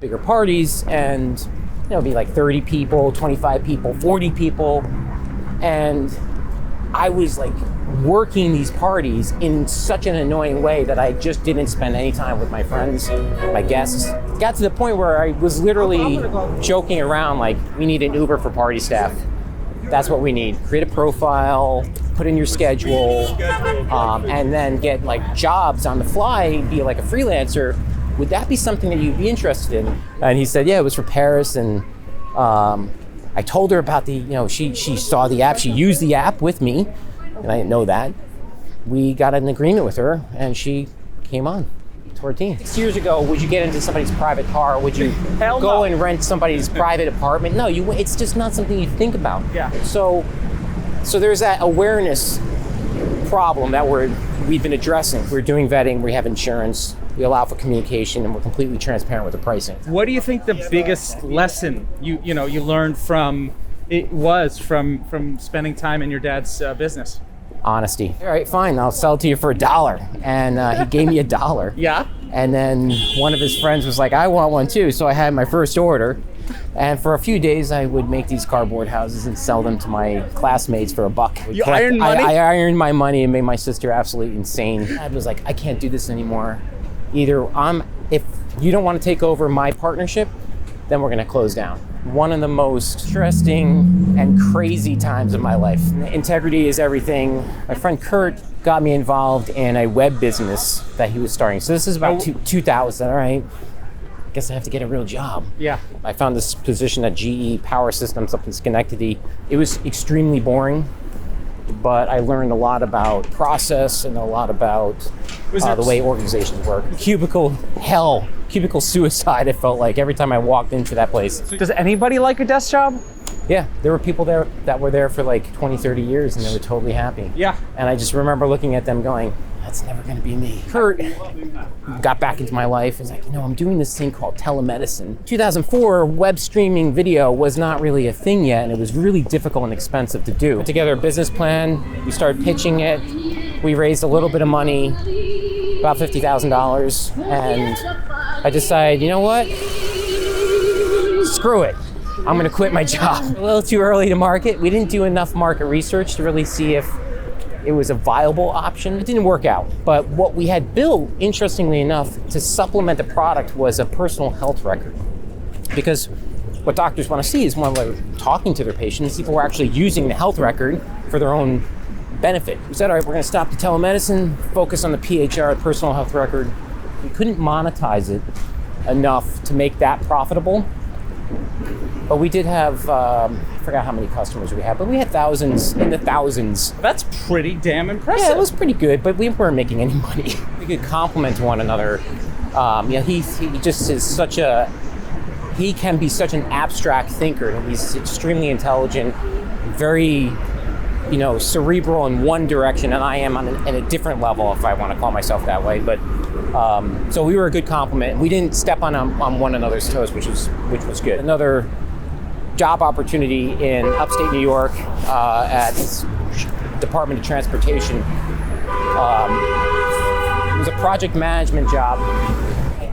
bigger parties, and it'd be like 30 people, 25 people, 40 people. And I was like working these parties in such an annoying way that I just didn't spend any time with my friends, my guests. Got to the point where I was literally joking around like, we need an Uber for party staff. That's what we need. Create a profile, put in your schedule, and then get like jobs on the fly, be like a freelancer. Would that be something that you'd be interested in? And he said, yeah, it was for Paris. And I told her about she saw the app, she used the app with me, and I didn't know that. We got an agreement with her, and she came on to our team. 6 years ago, would you get into somebody's private car? Would you go and rent somebody's private apartment? No, it's just not something you think about. Yeah. So there's that awareness problem that we've been addressing. We're doing vetting, we have insurance, we allow for communication, and we're completely transparent with the pricing. What do you think the biggest lesson you learned from spending time in your dad's business? Honesty. All right, fine, I'll sell it to you for $1. And he gave me $1. Yeah. And then one of his friends was like, I want one too. So I had my first order. And for a few days, I would make these cardboard houses and sell them to my classmates for $1. You ironed money? I ironed my money and made my sister absolutely insane. I was like, I can't do this anymore. Either if you don't want to take over my partnership, then we're going to close down. One of the most interesting and crazy times of my life. Integrity is everything. My friend Kurt got me involved in a web business that he was starting. So this is about 2000, all right? Guess I have to get a real job. Yeah. I found this position at GE Power Systems up in Schenectady. It was extremely boring, but I learned a lot about process and a lot about the way organizations work. Cubicle suicide, it felt like every time I walked into that place. Does anybody like a desk job? Yeah, there were people there that were there for like 20, 30 years and they were totally happy. Yeah. And I just remember looking at them going, that's never going to be me. Kurt got back into my life and was like, I'm doing this thing called telemedicine. 2004, web streaming video was not really a thing yet, and it was really difficult and expensive to do. Put together a business plan, we started pitching it, we raised a little bit of money, about $50,000, and I decided, you know what? Screw it. I'm going to quit my job. A little too early to market. We didn't do enough market research to really see if it was a viable option. It didn't work out. But what we had built, interestingly enough, to supplement the product was a personal health record. Because what doctors want to see is when they're talking to their patients, people were actually using the health record for their own benefit. We said, all right, we're going to stop the telemedicine, focus on the PHR, the personal health record. We couldn't monetize it enough to make that profitable. But we did have, I forgot how many customers we had, but we had in the thousands. That's pretty damn impressive. Yeah, it was pretty good, but we weren't making any money. We could complement one another. He just is he can be such an abstract thinker, and he's extremely intelligent, very, cerebral in one direction, and I am in a different level, if I want to call myself that way. But so we were a good complement. We didn't step on one another's toes, which was good. Another job opportunity in upstate New York at Department of Transportation. It was a project management job,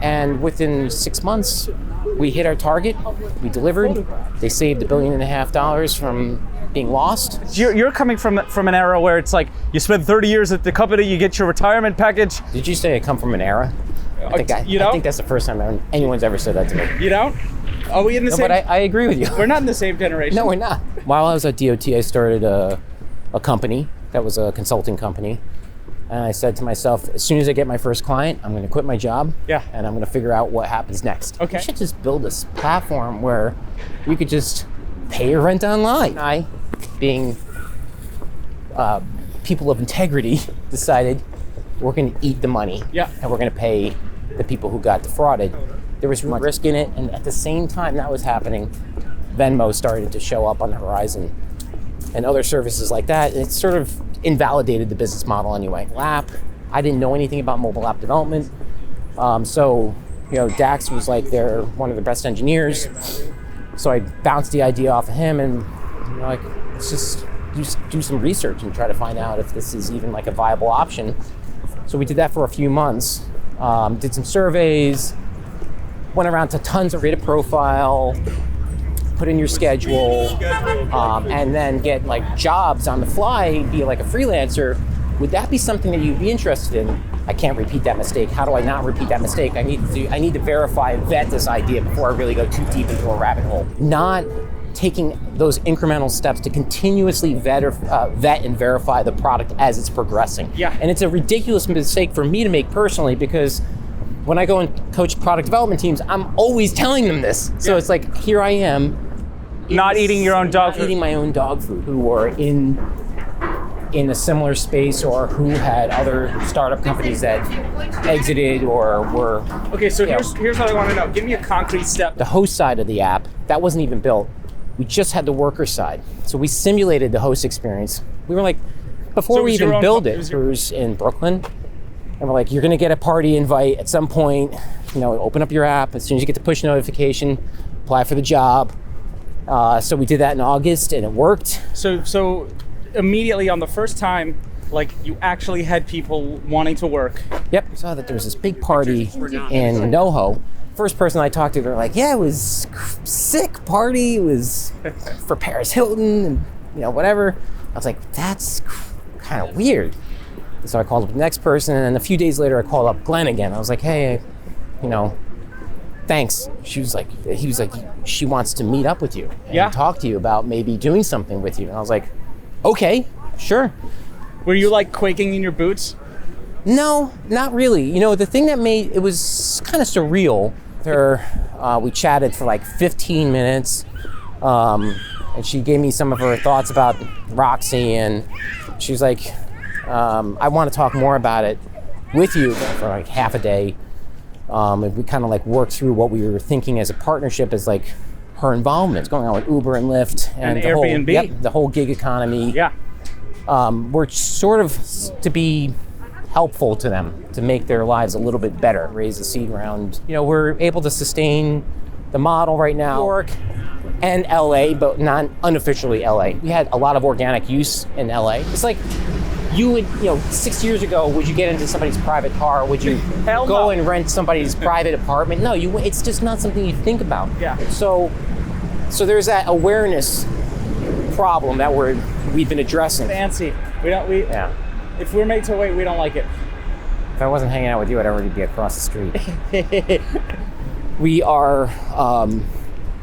and within 6 months, we hit our target. We delivered. They saved $1.5 billion from being lost. You're coming from an era where it's like you spend 30 years at the company, you get your retirement package. Did you say I come from an era? I think that's the first time anyone's ever said that to me. You don't? Are we in the same? But I agree with you. We're not in the same generation. No, we're not. While I was at DOT, I started a company that was a consulting company. And I said to myself, as soon as I get my first client, I'm going to quit my job. Yeah. And I'm going to figure out what happens next. Okay. You should just build this platform where you could just pay your rent online. I, being people of integrity, decided we're going to eat the money. Yeah. And we're going to pay the people who got defrauded. There was much risk in it, and at the same time that was happening, Venmo started to show up on the horizon, and other services like that. It sort of invalidated the business model anyway. I didn't know anything about mobile app development, so Dax was like one of the best engineers. So I bounced the idea off of him, and let's just do some research and try to find out if this is even like a viable option. So we did that for a few months, did some surveys, went around to tons of Reddit profile, put in your schedule, and then get like jobs on the fly, be like a freelancer, would that be something that you'd be interested in? I can't repeat that mistake. How do I not repeat that mistake? I need to verify and vet this idea before I really go too deep into a rabbit hole. Not taking those incremental steps to continuously vet and verify the product as it's progressing. Yeah. And it's a ridiculous mistake for me to make personally, because when I go and coach product development teams, I'm always telling them this. So it's like, here I am. Not eating your own dog food. Eating my own dog food, who were in a similar space or who had other startup companies that exited or were... Okay, so here's what I want to know. Give me a concrete step. The host side of the app, that wasn't even built. We just had the worker side. So we simulated the host experience. We were like, before we even build it, it was in Brooklyn. And we're like, you're gonna get a party invite at some point, open up your app. As soon as you get the push notification, apply for the job. So we did that in August and it worked. So immediately on the first time, like you actually had people wanting to work. Yep, we saw that there was this big party in NoHo. First person I talked to, they're like, yeah, it was sick party. It was for Paris Hilton and whatever. I was like, that's kind of weird. So I called up the next person, and then a few days later I called up Glenn again. I was like, hey, thanks. He was like, she wants to meet up with you and talk to you about maybe doing something with you. And I was like, okay, sure. Were you like quaking in your boots? No, not really. The thing that made it was kind of surreal. We chatted for like 15 minutes, and she gave me some of her thoughts about Roxi, and she was like, I want to talk more about it with you for like half a day. And we kind of like worked through what we were thinking as a partnership, as like her involvement going on with Uber and Lyft and the Airbnb. The whole gig economy. Yeah. We're sort of to be helpful to them, to make their lives a little bit better, raise the seed round. We're able to sustain the model right now, New York and LA, but not unofficially LA. We had a lot of organic use in LA. It's like, you would, 6 years ago, would you get into somebody's private car? Would you go and rent somebody's private apartment? No, it's just not something you think about. Yeah. So there's that awareness problem that we've been addressing. Fancy. Yeah. If we're made to wait, we don't like it. If I wasn't hanging out with you, I'd already be across the street.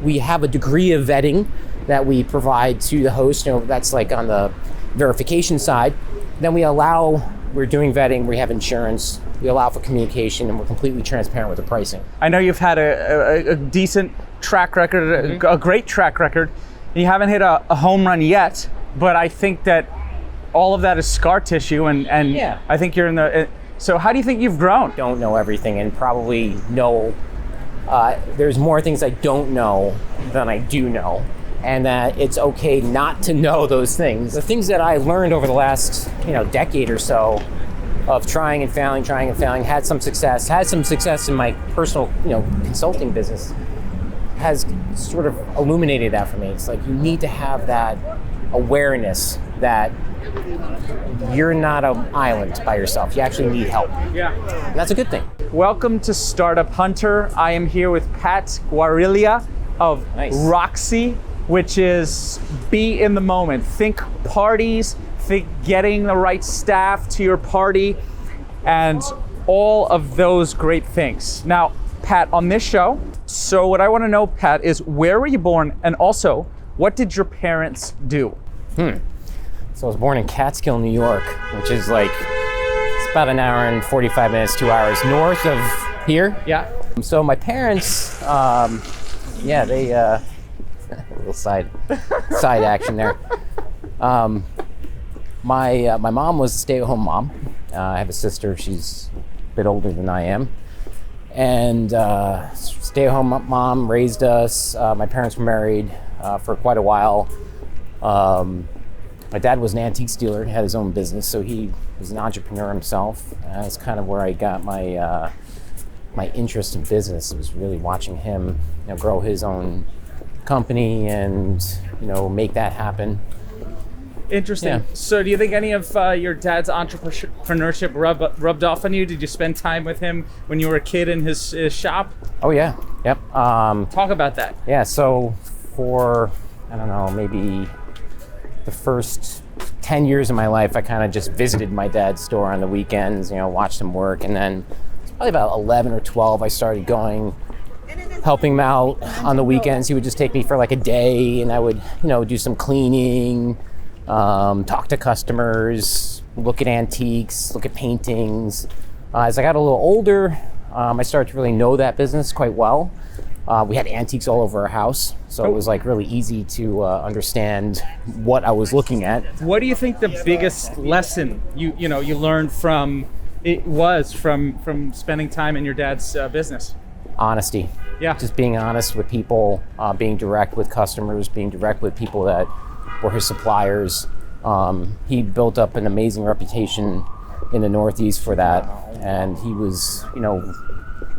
We have a degree of vetting that we provide to the host. That's like on the verification side. Then we're doing vetting, we have insurance, we allow for communication, and we're completely transparent with the pricing. I know you've had a decent track record, a great track record. You haven't hit a home run yet, but I think that all of that is scar tissue, and I think you're in the... So how do you think you've grown? Don't know everything, and probably know there's more things I don't know than I do know. And that it's okay not to know those things. The things that I learned over the last, decade or so of trying and failing, had some success in my personal, consulting business, has sort of illuminated that for me. It's like, you need to have that awareness that you're not an island by yourself. You actually need help. Yeah. And that's a good thing. Welcome to Startup Hunter. I am here with Pat Guariglia of Roxi, which is be in the moment. Think parties, think getting the right staff to your party, and all of those great things. Now, Pat, on this show, so what I want to know, Pat, is where were you born, and also, what did your parents do? So I was born in Catskill, New York, which is like, it's about an hour and 45 minutes, 2 hours north of here. Yeah. So my parents, they, a little side action there. My mom was a stay-at-home mom. I have a sister, she's a bit older than I am. And stay-at-home mom raised us. My parents were married for quite a while. My dad was an antique dealer, he had his own business, so he was an entrepreneur himself. That's kind of where I got my my interest in business. It was really watching him grow his own company and make that happen. Interesting. Yeah. So do you think any of your dad's entrepreneurship rubbed off on you? Did you spend time with him when you were a kid in his shop? Oh yeah. Yep. Talk about that. Yeah, so for, I don't know, maybe the first 10 years of my life, I kind of just visited my dad's store on the weekends, watched him work. And then it's probably about 11 or 12, I started going, helping him out on the weekends. He would just take me for like a day, and I would, do some cleaning, talk to customers, look at antiques, look at paintings. As I got a little older, I started to really know that business quite well. We had antiques all over our house, so it was like really easy to understand what I was looking at. What do you think the biggest lesson you learned from spending time in your dad's business? Honesty. Yeah. Just being honest with people, being direct with customers, being direct with people that were his suppliers. He built up an amazing reputation in the Northeast for that, and he was,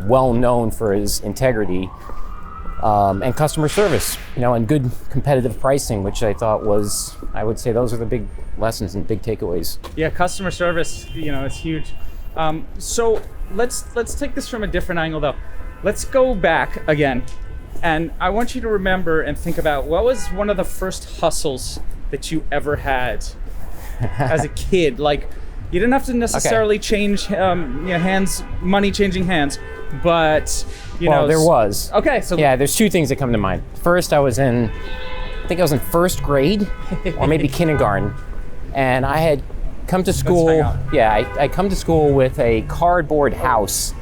well known for his integrity and customer service, and good competitive pricing, which I thought was, I would say those are the big lessons and big takeaways. Yeah, customer service, is huge. So let's take this from a different angle though. Let's go back again, and I want you to remember and think about what was one of the first hustles that you ever had as a kid. Like, you didn't have to necessarily change money changing hands, but there was. Okay, so yeah, there's two things that come to mind. First, I think I was in first grade or maybe kindergarten, and I had come to school. Yeah, I come to school with a cardboard house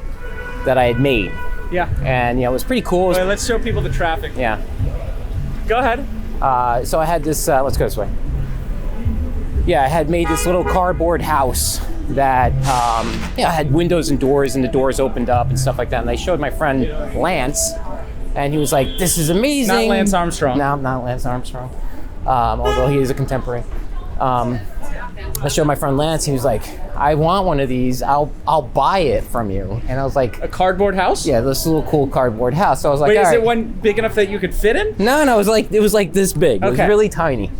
that I had made. Yeah. And it was pretty cool. Wait, let's show people the traffic. Yeah. Go ahead. So I had this, let's go this way. Yeah, I had made this little cardboard house that had windows and the doors opened up and stuff like that. And I showed my friend Lance, and he was like, "This is amazing." Not Lance Armstrong. No, not Lance Armstrong. Although he is a contemporary. I showed my friend Lance, and he was like, "I want one of these. I'll buy it from you." And I was like, "A cardboard house?" Yeah, this little cool cardboard house. So I was like, "Wait, is right. it one big enough that you could fit in?" No, it was like this big. It was really tiny,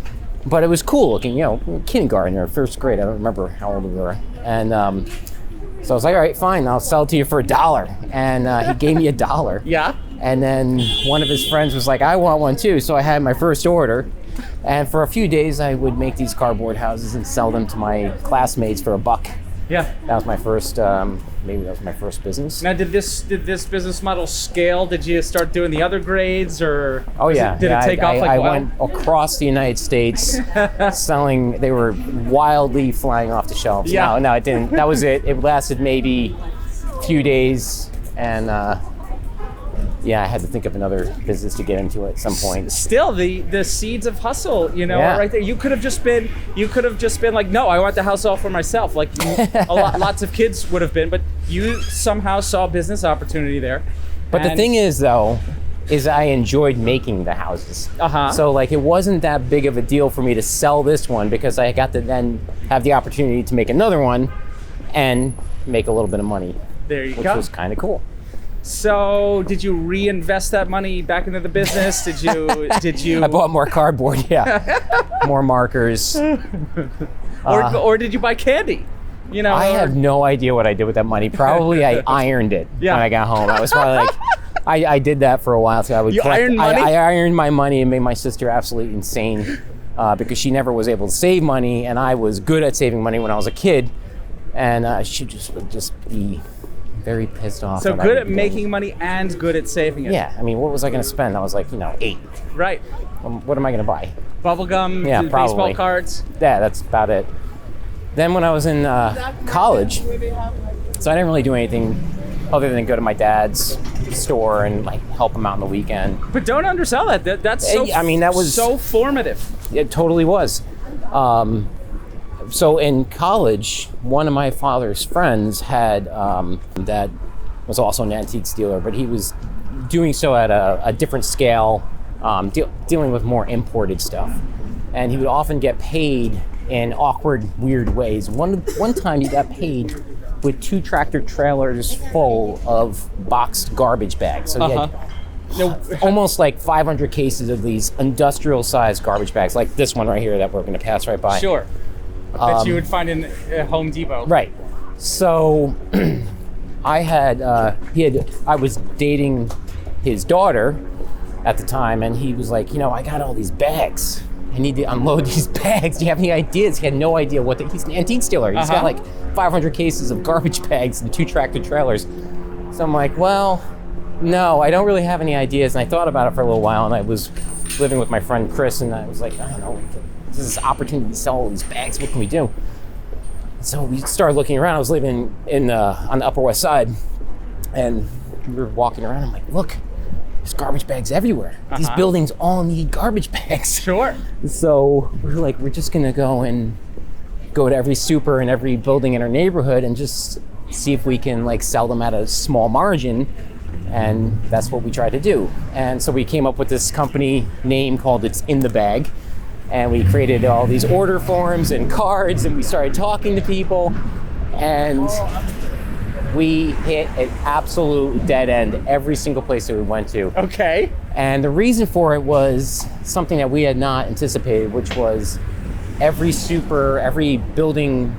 but it was cool looking. Kindergarten or first grade. I don't remember how old we were. And so I was like, "All right, fine. I'll sell it to you for $1." And he gave me $1. Yeah. And then one of his friends was like, "I want one too." So I had my first order. And for a few days, I would make these cardboard houses and sell them to my classmates for $1. Yeah. That was my first, maybe that was my first business. Now, did this business model scale? Did you start doing the other grades, or did it take off like I wild? went across the United States selling. They were wildly flying off the shelves. Yeah. No, it didn't. That was it. It lasted maybe a few days, and I had to think of another business to get into at some point. Still, the seeds of hustle, right there. You could have just been like, "No, I want the house all for myself." Like lots of kids would have been, but you somehow saw a business opportunity there. But the thing is, though, I enjoyed making the houses. Uh-huh. So it wasn't that big of a deal for me to sell this one, because I got to then have the opportunity to make another one and make a little bit of money. There you go. Which was kind of cool. So, did you reinvest that money back into the business? Did you? I bought more cardboard, yeah. More markers. Or did you buy candy? I have no idea what I did with that money. Probably I ironed it when I got home. I was probably like, I did that for a while. So I would ironed money? I ironed my money and made my sister absolutely insane because she never was able to save money, and I was good at saving money when I was a kid, and she would just be very pissed off. So good at making money and good at saving it. Yeah, I mean, what was I going to spend? I was like, 8. Right. What am I going to buy? Bubblegum, baseball cards. Yeah, that's about it. Then when I was in college, so I didn't really do anything other than go to my dad's store and help him out on the weekend. But don't undersell that. That's so. That was so formative. It totally was. So in college, one of my father's friends had that was also an antiques dealer, but he was doing so at a different scale, dealing with more imported stuff. And he would often get paid in awkward, weird ways. One time he got paid with 2 tractor trailers full of boxed garbage bags. So he had almost 500 cases of these industrial-sized garbage bags, like this one right here that we're going to pass right by. Sure. That you would find in Home Depot. Right. So I was dating his daughter at the time, and he was like, I got all these bags. I need to unload these bags. Do you have any ideas? He had no idea he's an antique dealer. He's got like 500 cases of garbage bags and 2 tractor trailers. So I'm like, well, no, I don't really have any ideas. And I thought about it for a little while, and I was living with my friend Chris, and I was like, I don't know, this is this opportunity to sell all these bags. What can we do? So we started looking around. I was living on the Upper West Side, and we were walking around. I'm like, look, there's garbage bags everywhere. These buildings all need garbage bags. Sure. So we're like, we're just gonna go to every super and every building in our neighborhood and just see if we can like sell them at a small margin. And that's what we tried to do. And so we came up with this company name called It's in the Bag. And we created all these order forms and cards, and we started talking to people, and we hit an absolute dead end every single place that we went to. Okay. And the reason for it was something that we had not anticipated, which was every building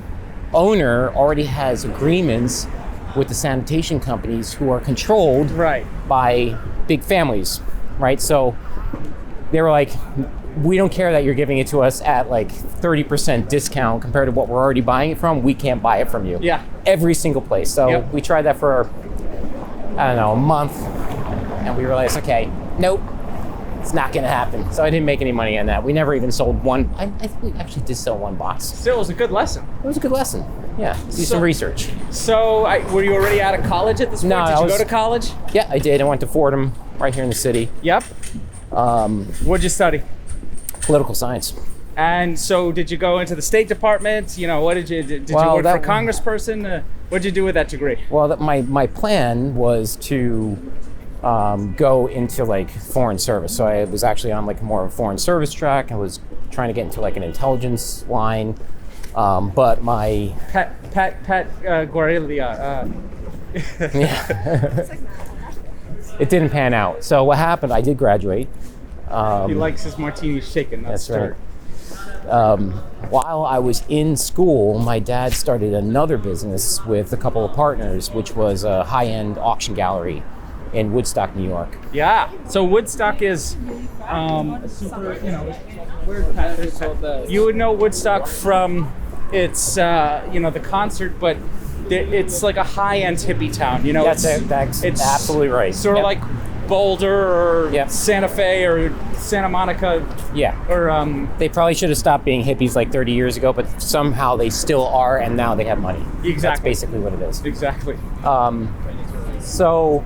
owner already has agreements with the sanitation companies who are controlled by big families, right? So they were like, we don't care that you're giving it to us at like 30% discount compared to what we're already buying it from. We can't buy it from you. Yeah. Every single place. So we tried that for, a month, and we realized, okay, nope, it's not going to happen. So I didn't make any money on that. We never even sold one. I think we actually did sell one box. Still, it was a good lesson. It was a good lesson. Yeah, do some research. So were you already out of college at this point? No, Did you go to college? Yeah, I did. I went to Fordham right here in the city. Yep. What'd you study? Political science. And so did you go into the State Department? What did you you work for a congressperson? What'd you do with that degree? Well, my plan was to go into like foreign service. So I was actually on like more of a foreign service track. I was trying to get into like an intelligence line. But my Pat Guariglia. Yeah. It didn't pan out. So what happened? I did graduate. He likes his martini shaken. That's right. While I was in school, my dad started another business with a couple of partners, which was a high-end auction gallery in Woodstock, New York. Yeah. So Woodstock is super, where's Pat? You would know Woodstock from its, the concert, but it's like a high-end hippie town. That's absolutely right. Sort of like Boulder or Santa Fe or Santa Monica. Yeah. Or they probably should have stopped being hippies like 30 years ago, but somehow they still are, and now they have money. Exactly. That's basically what it is. Exactly. So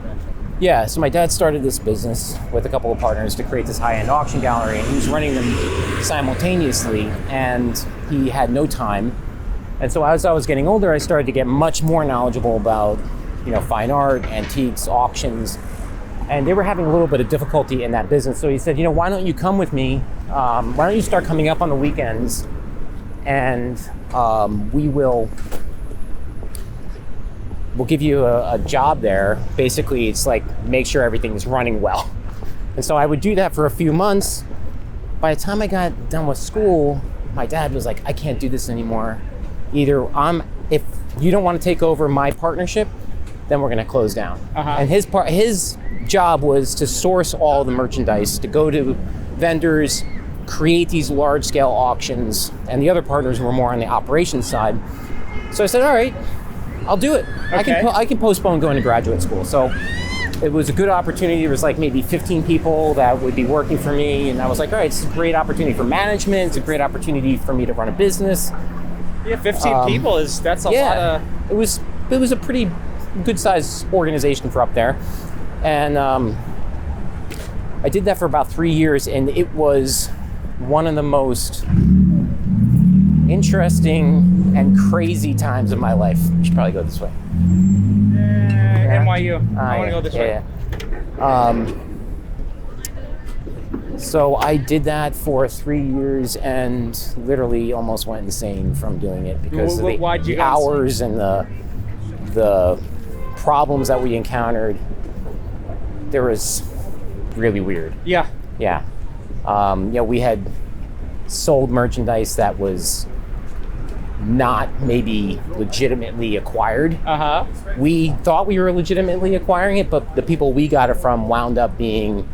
my dad started this business with a couple of partners to create this high-end auction gallery, and he was running them simultaneously, and he had no time. And so as I was getting older, I started to get much more knowledgeable about, fine art, antiques, auctions, and they were having a little bit of difficulty in that business. So he said, why don't you come with me? Why don't you start coming up on the weekends, and we'll give you a job there. Basically, it's like make sure everything's running well. And so I would do that for a few months. By the time I got done with school, my dad was like, I can't do this anymore. Either if you don't want to take over my partnership, then we're going to close down. And his job was to source all the merchandise, to go to vendors, create these large-scale auctions, and the other partners were more on the operations side. So I said, all right, I'll do it. Okay. I can postpone going to graduate school. So it was a good opportunity. There was like maybe 15 people that would be working for me, and I was like, all right, it's a great opportunity for management. It's a great opportunity for me to run a business. Yeah, 15 people that's a lot of. It was a pretty good sized organization for up there, and I did that for about 3 years, and it was one of the most interesting and crazy times of my life. We should probably go this way. NYU. I want to go this way. So I did that for 3 years and literally almost went insane from doing it because of the hours and the problems that we encountered. There was really weird. Yeah. We had sold merchandise that was not maybe legitimately acquired. Uh-huh. We thought we were legitimately acquiring it, but the people we got it from wound up being,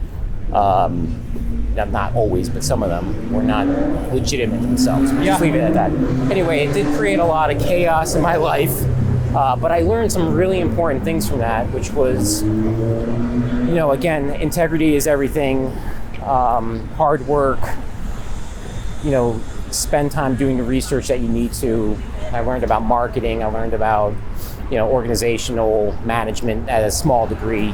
not always, but some of them were not legitimate themselves. We'll just leave it at that. Anyway, it did create a lot of chaos in my life, but I learned some really important things from that, which was, again, integrity is everything, hard work, spend time doing the research that you need to. I learned about marketing. I learned about, organizational management at a small degree,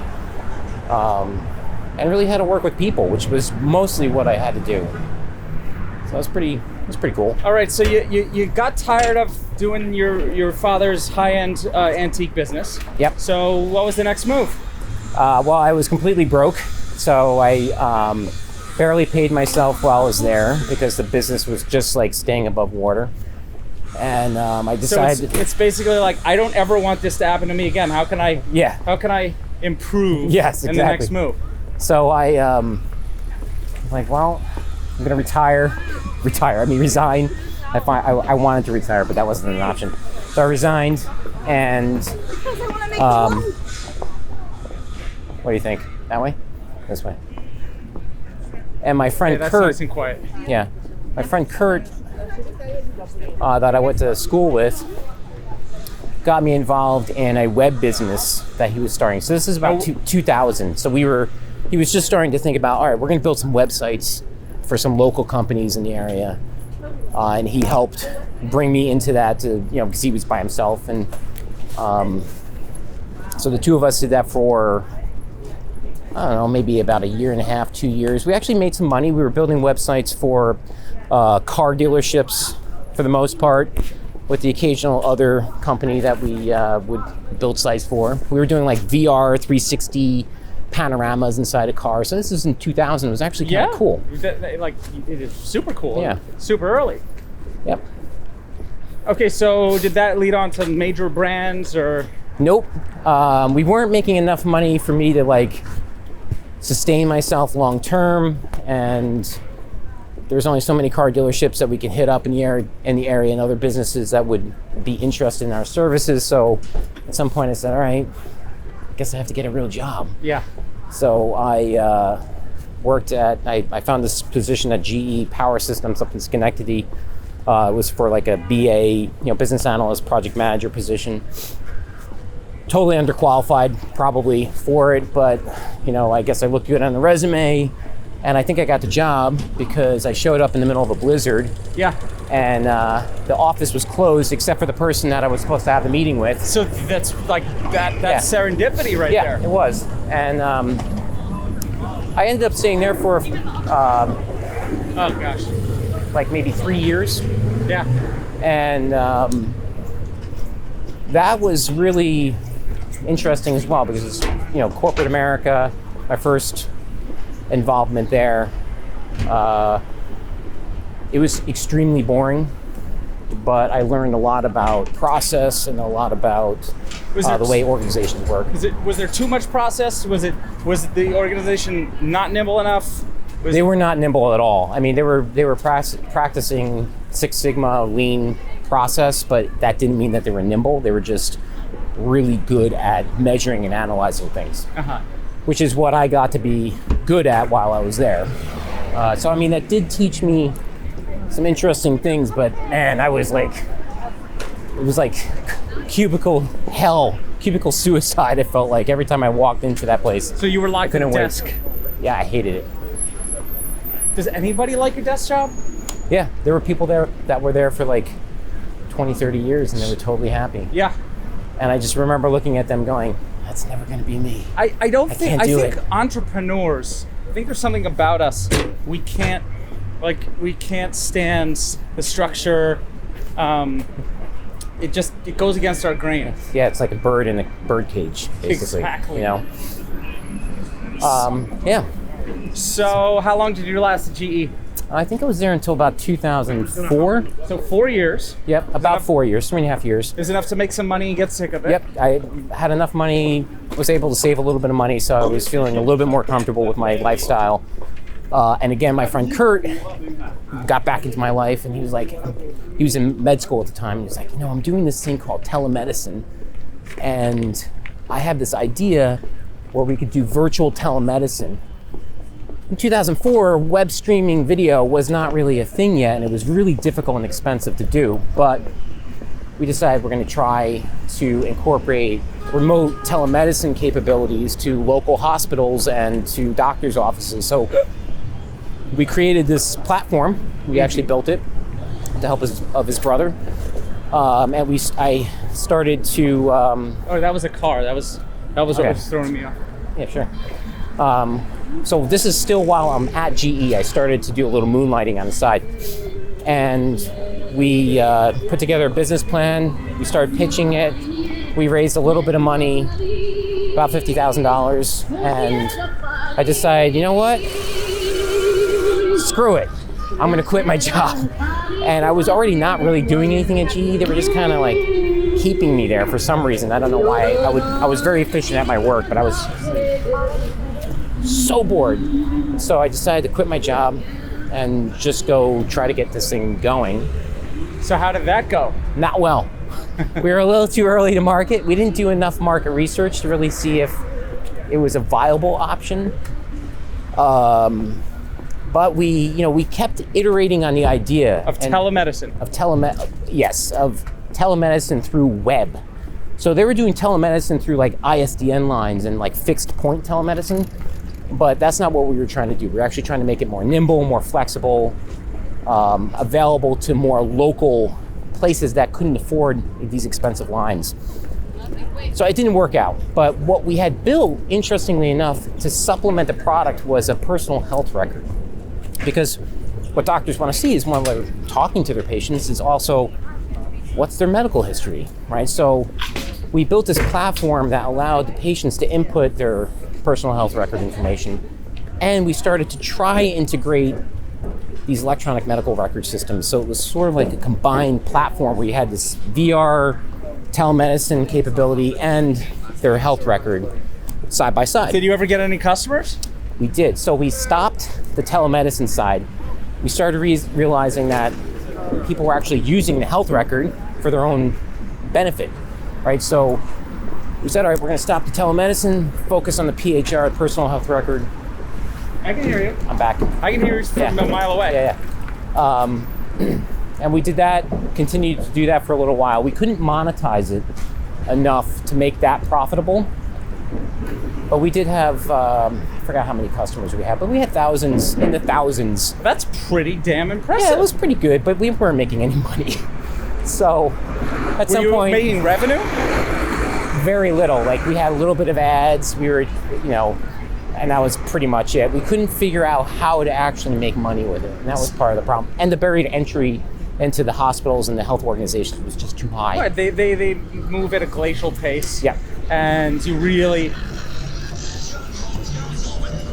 and really how to work with people, which was mostly what I had to do. So it was pretty cool. All right, so you got tired of doing your father's high-end antique business. Yep. So what was the next move? Well, I was completely broke, so I barely paid myself while I was there because the business was just like staying above water. And I decided... So it's basically like, I don't ever want this to happen to me again. How can I improve Yes, exactly. in the next move? So I like, well, I'm gonna resign. I wanted to retire, but that wasn't an option. So I resigned, and what do you think? That way? This way. And my friend That's Kurt, nice and quiet. yeah, my friend Kurt, that I went to school with, got me involved in a web business that he was starting. So this is about 2000. So he was just starting to think about, all right, we're going to build some websites for some local companies in the area. And he helped bring me into that because he was by himself. And so the two of us did that for, I don't know, maybe about a year and a half, 2 years. We actually made some money. We were building websites for car dealerships for the most part, with the occasional other company that we would build sites for. We were doing like VR 360 panoramas inside a car. So this was in 2000. It was actually kind of cool. Like, it is super cool. Yeah. Super early. Yep. Okay, so did that lead on to major brands or? Nope. We weren't making enough money for me to like sustain myself long term, and there's only so many car dealerships that we can hit up in the area and other businesses that would be interested in our services. So at some point I said, all right, I guess I have to get a real job. Yeah. So I I found this position at GE Power Systems up in Schenectady. It was for like a BA, business analyst, project manager position. Totally underqualified probably for it, but I guess I looked good on the resume, and I think I got the job because I showed up in the middle of a blizzard. Yeah. And the office was closed except for the person that I was supposed to have the meeting with. So that's like that's serendipity right there. Yeah, it was. And I ended up staying there for oh gosh, like maybe 3 years. Yeah. And that was really interesting as well because it's, corporate America, my first involvement there. It was extremely boring, but I learned a lot about process and a lot about the way organizations work. Was there too much process? Was the organization not nimble enough? They were not nimble at all. I mean, they were practicing Six Sigma lean process, but that didn't mean that they were nimble. They were just really good at measuring and analyzing things, which is what I got to be good at while I was there. So, I mean, that did teach me some interesting things, but man, it was like cubicle hell, cubicle suicide. It felt like every time I walked into that place. So you were locked in a desk? Yeah, I hated it. Does anybody like your desk job? Yeah, there were people there that were there for like 20, 30 years and they were totally happy. Yeah. And I just remember looking at them going, that's never going to be me. I think entrepreneurs, I think there's something about us. We can't stand the structure. It goes against our grain. Yeah, it's like a bird in a bird cage, basically. Exactly. Yeah. So how long did you last at GE? I think I was there until about 2004. So 4 years. Yep, about 4 years, 3.5 years. Is enough to make some money and get sick of it? Yep, I had enough money, was able to save a little bit of money, so I was feeling a little bit more comfortable with my lifestyle. And again, my friend Kurt got back into my life, and he was in med school at the time. He was like, I'm doing this thing called telemedicine, and I have this idea where we could do virtual telemedicine. In 2004, web streaming video was not really a thing yet, and it was really difficult and expensive to do, but we decided we're going to try to incorporate remote telemedicine capabilities to local hospitals and to doctors' offices. So we created this platform. We actually built it with the help of his brother. And I started to... Oh, that was a car. That was what was throwing me off. Yeah, sure. So this is still while I'm at GE. I started to do a little moonlighting on the side. And we put together a business plan. We started pitching it. We raised a little bit of money, about $50,000. And I decided, you know what? Screw it. I'm going to quit my job. And I was already not really doing anything at GE. They were just kind of like keeping me there for some reason. I don't know why. I was very efficient at my work, but I was so bored. So I decided to quit my job and just go try to get this thing going. So how did that go? Not well. We were a little too early to market. We didn't do enough market research to really see if it was a viable option. But we kept iterating on the idea of telemedicine. Of telemedicine through web. So they were doing telemedicine through like ISDN lines and like fixed point telemedicine, but that's not what we were trying to do. We were actually trying to make it more nimble, more flexible, available to more local places that couldn't afford these expensive lines. So it didn't work out. But what we had built, interestingly enough, to supplement the product was a personal health record. Because what doctors want to see is when they're talking to their patients is also what's their medical history, right? So we built this platform that allowed the patients to input their personal health record information. And we started to try integrate these electronic medical record systems. So it was sort of like a combined platform where you had this VR telemedicine capability and their health record side by side. Did you ever get any customers? We did. So we stopped the telemedicine side. We started realizing that people were actually using the health record for their own benefit, right? So we said, all right, we're going to stop the telemedicine, focus on the PHR, personal health record. I can hear you. I'm back. I can hear you from a mile away. Yeah. And we did that, continued to do that for a little while. We couldn't monetize it enough to make that profitable. But we did have, I forgot how many customers we had, but we had thousands, in the thousands. That's pretty damn impressive. Yeah, it was pretty good, but we weren't making any money. So at some point... Were you making revenue? Very little. Like we had a little bit of ads, we were, and that was pretty much it. We couldn't figure out how to actually make money with it. And that was part of the problem. And the barrier to entry into the hospitals and the health organizations was just too high. Right, they move at a glacial pace. Yeah. And you really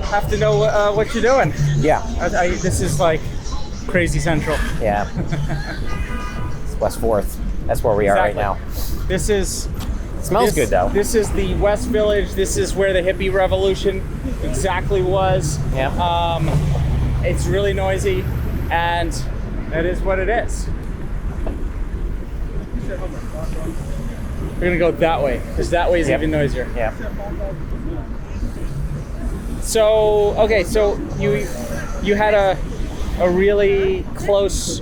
have to know what you're doing. Yeah. This is like crazy central. Yeah. It's West 4th. That's where we are right now. This is... It smells good though. This is the West Village. This is where the hippie revolution exactly was. Yeah. It's really noisy, and that is what it is. We're gonna go that way, because that way is even noisier. Yeah. So, okay, so you had a really close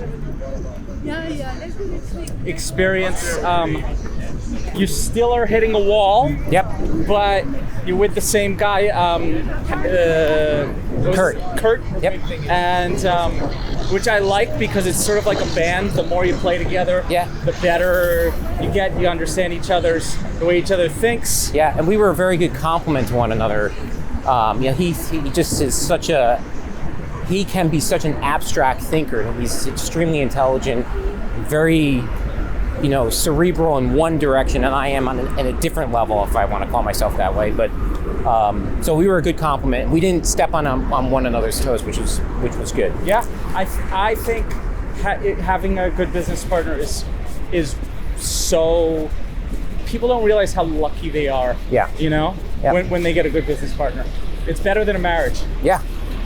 experience. You still are hitting a wall. Yep. But you're with the same guy, Kurt. Yep. And which I like because it's sort of like a band. The more you play together, the better you get. You understand the way each other thinks. Yeah, and we were a very good complement to one another. He just is he can be such an abstract thinker. He's extremely intelligent, very cerebral in one direction, and I am in a different level, if I want to call myself that way. But so we were a good complement. We didn't step on one another's toes, which was good. Yeah, I think having a good business partner is so. People don't realize how lucky they are. Yeah. When they get a good business partner, it's better than a marriage. Yeah.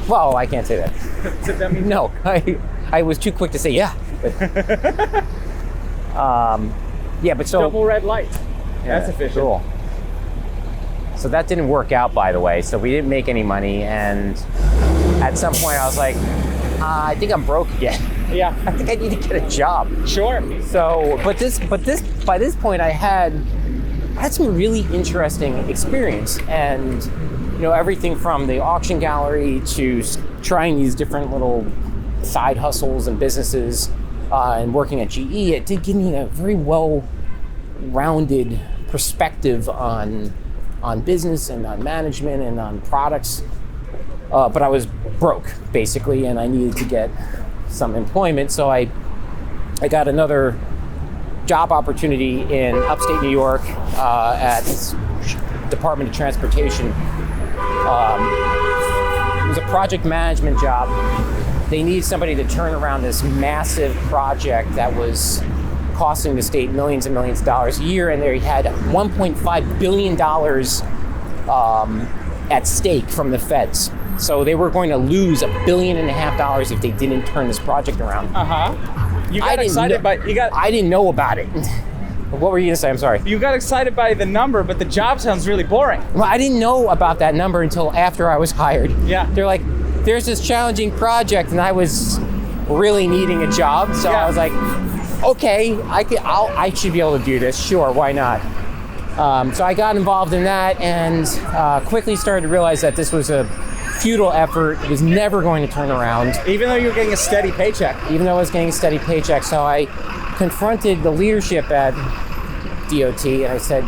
Well, I can't say that. Did that mean No, I was too quick to say yeah. But, yeah, but so double red light? yeah, That's efficient. Cool. So that didn't work out, by the way. So we didn't make any money, and at some point I was like, I think I'm broke again. Yeah. I think I need to get a job. Sure. So, by this point, I had some really interesting experience, and everything from the auction gallery to trying these different little side hustles and businesses, and working at GE. It did give me a very well-rounded perspective on business and on management and on products. But I was broke, basically, and I needed to get some employment. So I got another job opportunity in upstate New York at Department of Transportation. It was a project management job. They needed somebody to turn around this massive project that was costing the state millions and millions of dollars a year, and they had $1.5 billion at stake from the feds. So they were going to lose $1.5 billion if they didn't turn this project around. You got excited I didn't know about it. What were you gonna say? I'm sorry. You got excited by the number, but the job sounds really boring. Well, I didn't know about that number until after I was hired. Yeah. They're like, there's this challenging project, and I was really needing a job, so Yeah. I was like, okay, I should be able to do this. Sure, why not? So I got involved in that, and quickly started to realize that this was a futile effort. It was never going to turn around. Even though you were getting a steady paycheck. Even though I was getting a steady paycheck. So I confronted the leadership at DOT, and I said,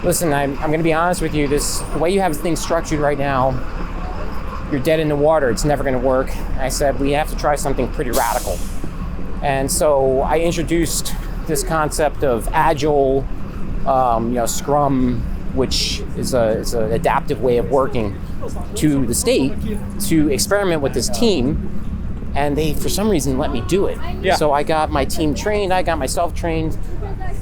listen, I'm going to be honest with you. The way you have things structured right now, you're dead in the water. It's never going to work. And I said, we have to try something pretty radical. And so I introduced this concept of agile, Scrum, which is an adaptive way of working, to the state to experiment with this team. And they, for some reason, let me do it. Yeah. So I got my team trained, I got myself trained,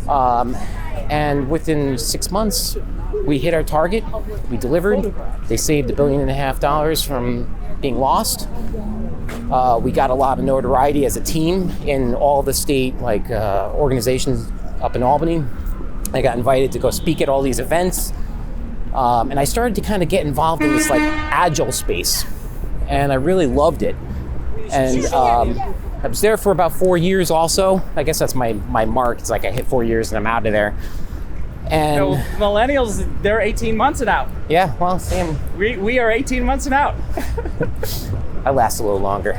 and within 6 months, we hit our target. We delivered. They saved $1.5 billion from being lost. We got a lot of notoriety as a team in all the state organizations up in Albany. I got invited to go speak at all these events, and I started to kind of get involved in this agile space, and I really loved it. And I was there for about 4 years also. I guess that's my mark. It's like I hit 4 years and I'm out of there. And millennials, they're 18 months and out. Yeah, well, Sam. We are 18 months and out. I last a little longer.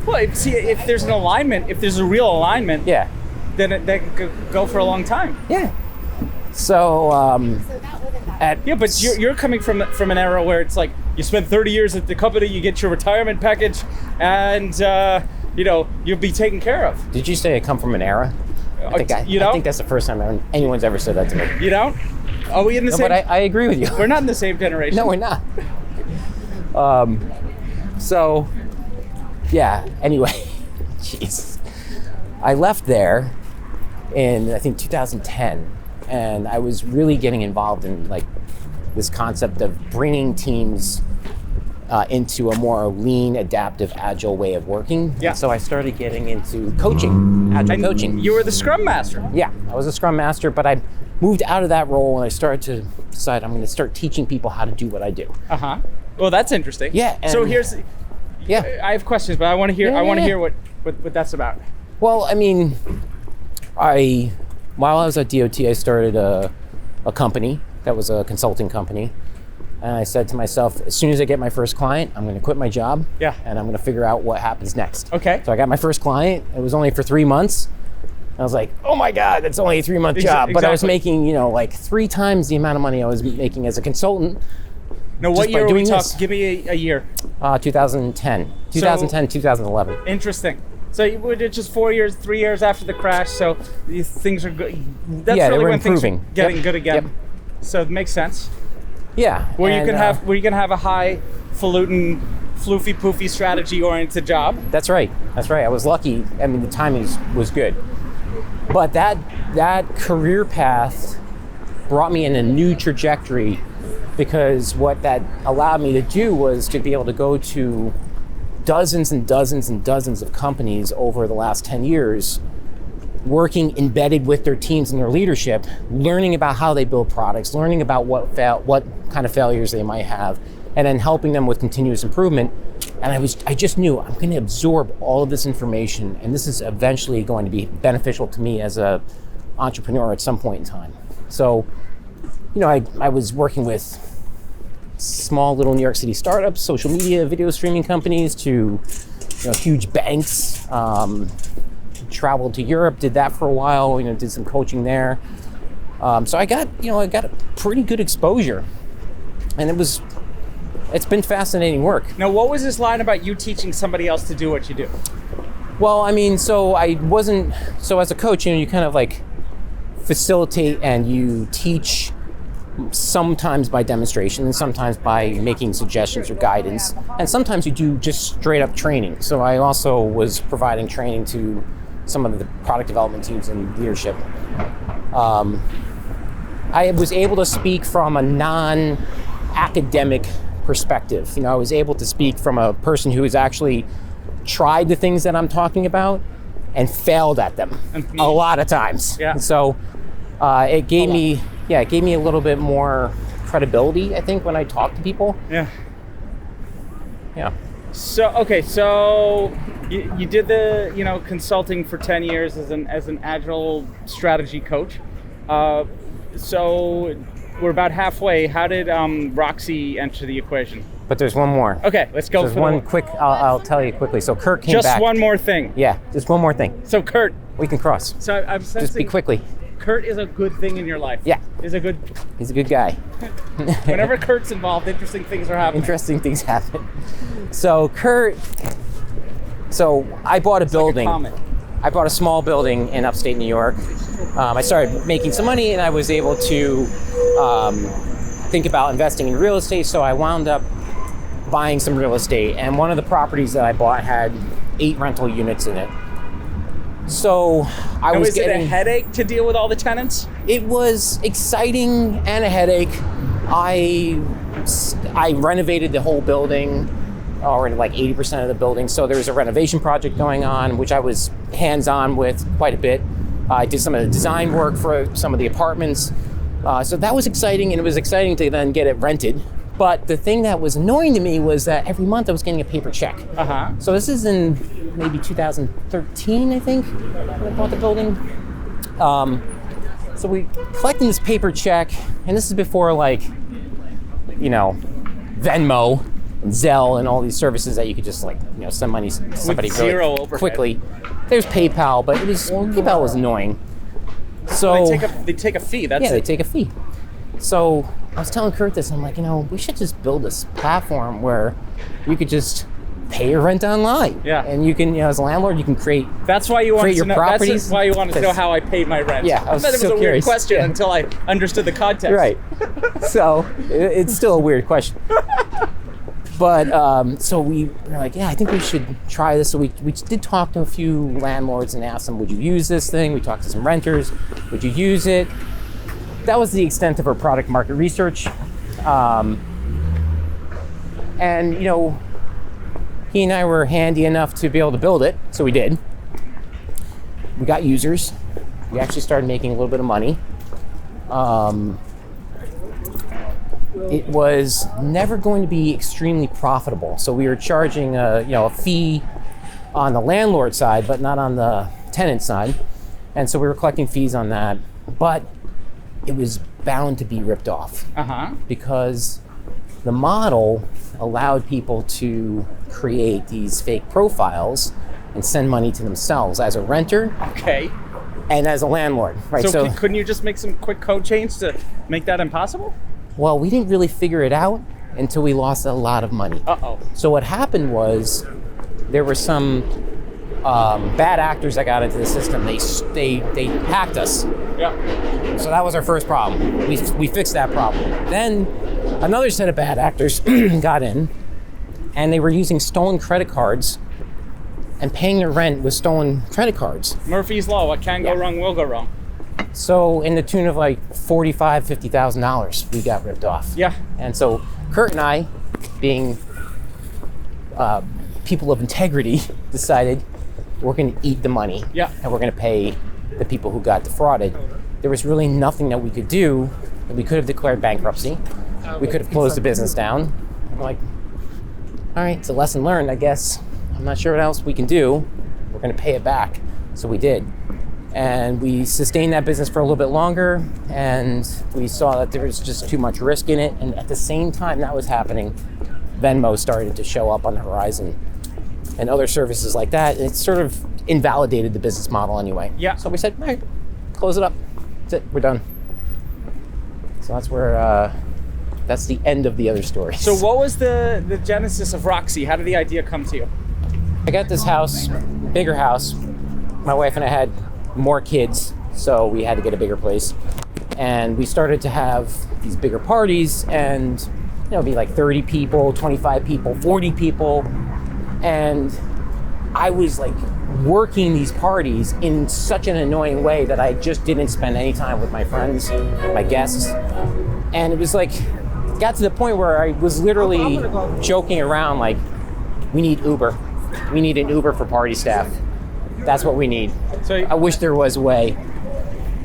Well, if there's an alignment, if there's a real alignment, yeah, then that could go for a long time. Yeah. So, but you're coming from an era where it's like you spend 30 years at the company, you get your retirement package, and you'll be taken care of. Did you say I come from an era? I think that's the first time anyone's ever said that to me. You don't? Are we in the same? But I agree with you. We're not in the same generation. No, we're not. So, yeah. Anyway, jeez, I left there in I think 2010. And I was really getting involved in this concept of bringing teams into a more lean, adaptive, agile way of working. Yeah. So I started getting into coaching, agile coaching. You were the Scrum Master. Yeah, I was a Scrum Master, but I moved out of that role and I started to decide I'm going to start teaching people how to do what I do. Well, that's interesting. Yeah. So I have questions, but I want to hear. Hear what that's about. Well, I mean, while I was at DOT, I started a company that was a consulting company. And I said to myself, as soon as I get my first client, I'm going to quit my job. Yeah. And I'm going to figure out what happens next. Okay. So I got my first client. It was only for 3 months. I was like, oh my God, that's only a 3-month job. But I was making, 3 times the amount of money I was making as a consultant. Now, what year are we talking? Give me a year. 2010. 2011. Interesting. So we did just 4 years, 3 years after the crash. So these things are good. That's really they were when improving. Things are getting good again. Yep. So it makes sense. Yeah. Where you can have a highfalutin, floofy poofy strategy oriented job. That's right. I was lucky. I mean, the timing was good. But that career path brought me in a new trajectory because what that allowed me to do was to be able to go to dozens and dozens and dozens of companies over the last 10 years, working embedded with their teams and their leadership, learning about how they build products, learning about what kind of failures they might have, and then helping them with continuous improvement. And I just knew I'm going to absorb all of this information, and this is eventually going to be beneficial to me as a entrepreneur at some point in time. So, I was working with small little New York City startups, social media, video streaming companies, to huge banks. Traveled to Europe, did that for a while. Did some coaching there. So I got a pretty good exposure, and it's been fascinating work. Now, what was this line about you teaching somebody else to do what you do? Well, so as a coach, you kind of like facilitate and you teach, sometimes by demonstration and sometimes by making suggestions or guidance, and sometimes you do just straight up training. So I also was providing training to some of the product development teams and leadership. I was able to speak from a non-academic perspective. I was able to speak from a person who has actually tried the things that I'm talking about and failed at them a lot of times. Yeah. So it gave me a little bit more credibility, I think, when I talk to people. Yeah. Yeah. So you did the consulting for 10 years as an agile strategy coach. So we're about halfway. How did Roxi enter the equation? But there's one more. Okay, let's go. There's one quick. I'll tell you quickly. So Kurt came back. Just one more thing. Yeah, just one more thing. So Kurt, we can cross. So I'm sensing. Just be quickly. Kurt is a good thing in your life. Yeah. He's a good guy. Whenever Kurt's involved, interesting things are happening. Interesting things happen. So I bought a building. I bought a small building in upstate New York. I started making some money, and I was able to think about investing in real estate. So I wound up buying some real estate, and one of the properties that I bought had 8 rental units in it. So was it a headache to deal with all the tenants? It was exciting and a headache. I renovated the whole building, or like 80% of the building. So there was a renovation project going on, which I was hands-on with quite a bit. I did some of the design work for some of the apartments. So that was exciting, and it was exciting to then get it rented. But the thing that was annoying to me was that every month I was getting a paper check. Uh-huh. So this is in maybe 2013, I think, when I bought the building. So we collecting this paper check, and this is before Venmo and Zelle and all these services that you could just send money to somebody really quickly. There's PayPal, but PayPal was annoying. So they take a fee. They take a fee. So I was telling Kurt this. I'm like, we should just build this platform where you could just pay your rent online. Yeah. And you can, as a landlord, you can create. That's why you wanted your to know. properties. That's why you wanted to know how I paid my rent. Yeah, I thought it was a weird question until I understood the context. Right. So it's still a weird question. But so we were like, I think we should try this. So we did talk to a few landlords and asked them, would you use this thing? We talked to some renters. Would you use it? That was the extent of our product market research. And, he and I were handy enough to be able to build it. So we did. We got users. We actually started making a little bit of money. It was never going to be extremely profitable. So we were charging a fee on the landlord side, but not on the tenant side. And so we were collecting fees on that. But it was bound to be ripped off. Uh-huh. Because the model allowed people to create these fake profiles and send money to themselves as a renter. Okay. And as a landlord, right? So couldn't you just make some quick code change to make that impossible? Well, we didn't really figure it out until we lost a lot of money. Uh-oh. So what happened was there were some bad actors that got into the system. They hacked us. Yeah. So that was our first problem. We fixed that problem. Then another set of bad actors got in, and they were using stolen credit cards and paying their rent with stolen credit cards. Murphy's Law, what can go wrong will go wrong. So in the tune of like $50,000 we got ripped off. Yeah. And so Kurt and I, being people of integrity, decided we're going to eat the money. Yeah. And we're going to pay the people who got defrauded. There was really nothing that we could do. We could have declared bankruptcy. We could have closed the business down. I'm like, all right, it's a lesson learned, I guess. I'm not sure what else we can do. We're going to pay it back. So we did. And we sustained that business for a little bit longer, and we saw that there was just too much risk in it. And at the same time that was happening, Venmo started to show up on the horizon and other services like that. And it sort of invalidated the business model anyway. Yeah. So we said, all right, close it up. That's it, we're done. So that's where, that's the end of the other stories. So what was the genesis of Roxi? How did the idea come to you? I got this house, bigger house. My wife and I had more kids, so we had to get a bigger place. And we started to have these bigger parties, and it'd be like 30 people, 25 people, 40 people. And I was like working these parties in such an annoying way that I just didn't spend any time with my friends, my guests. And it was like, got to the point where I was literally joking around like, we need Uber. We need an Uber for party staff. That's what we need. So I wish there was a way.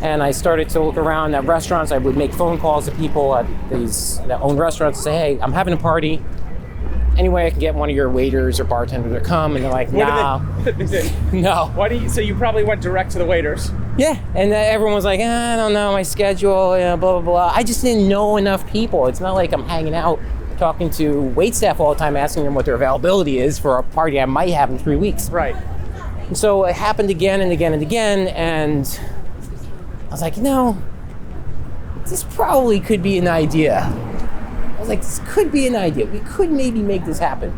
And I started to look around at restaurants. I would make phone calls to people at these that own restaurants and say, hey, I'm having a party. Any way I can get one of your waiters or bartenders to come? And they're like, nah, no. Why do you? So you probably went direct to the waiters. Yeah, and everyone was like, I don't know, my schedule, blah, blah, blah. I just didn't know enough people. It's not like I'm hanging out talking to wait staff all the time, asking them what their availability is for a party I might have in 3 weeks. Right. And so it happened again and again and again, and I was like, this probably could be an idea. I was like, this could be an idea. We could maybe make this happen.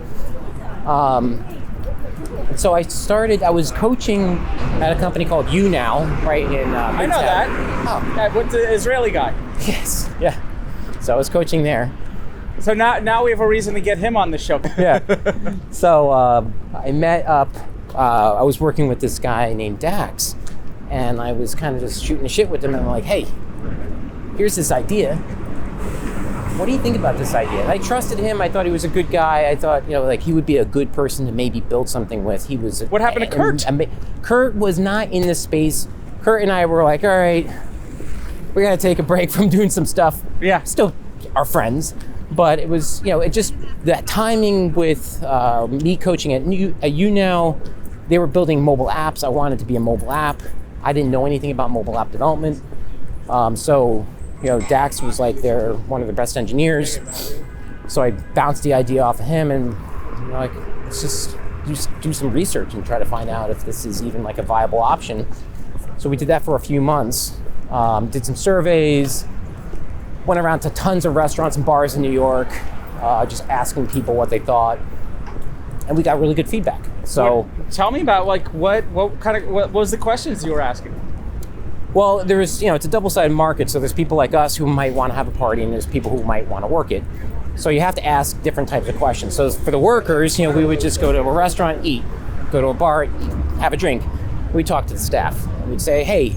So I was coaching at a company called You Now, right in I know that. Oh. With the Israeli guy. Yes, yeah. So I was coaching there. So now we have a reason to get him on the show. Yeah. So I met up, I was working with this guy named Dax, and I was kind of just shooting the shit with him, and I'm like, hey, here's this idea. What do you think about this idea? And I trusted him. I thought he was a good guy. I thought, like he would be a good person to maybe build something with. He was. What happened to Kurt? Kurt was not in this space. Kurt and I were like, all right, we got to take a break from doing some stuff. Yeah. Still are friends. But it was, it just, that timing with me coaching at You Now, they were building mobile apps. I wanted to be a mobile app. I didn't know anything about mobile app development. So Dax was like one of the best engineers. So I bounced the idea off of him, and like, let's just do some research and try to find out if this is even like a viable option. So we did that for a few months, did some surveys, went around to tons of restaurants and bars in New York, just asking people what they thought, and we got really good feedback. So tell me about like what was the questions you were asking? Well, there's, it's a double-sided market, so there's people like us who might want to have a party, and there's people who might want to work it. So you have to ask different types of questions. So for the workers, we would just go to a restaurant, eat, go to a bar, eat, have a drink. We'd talk to the staff, and we'd say, hey,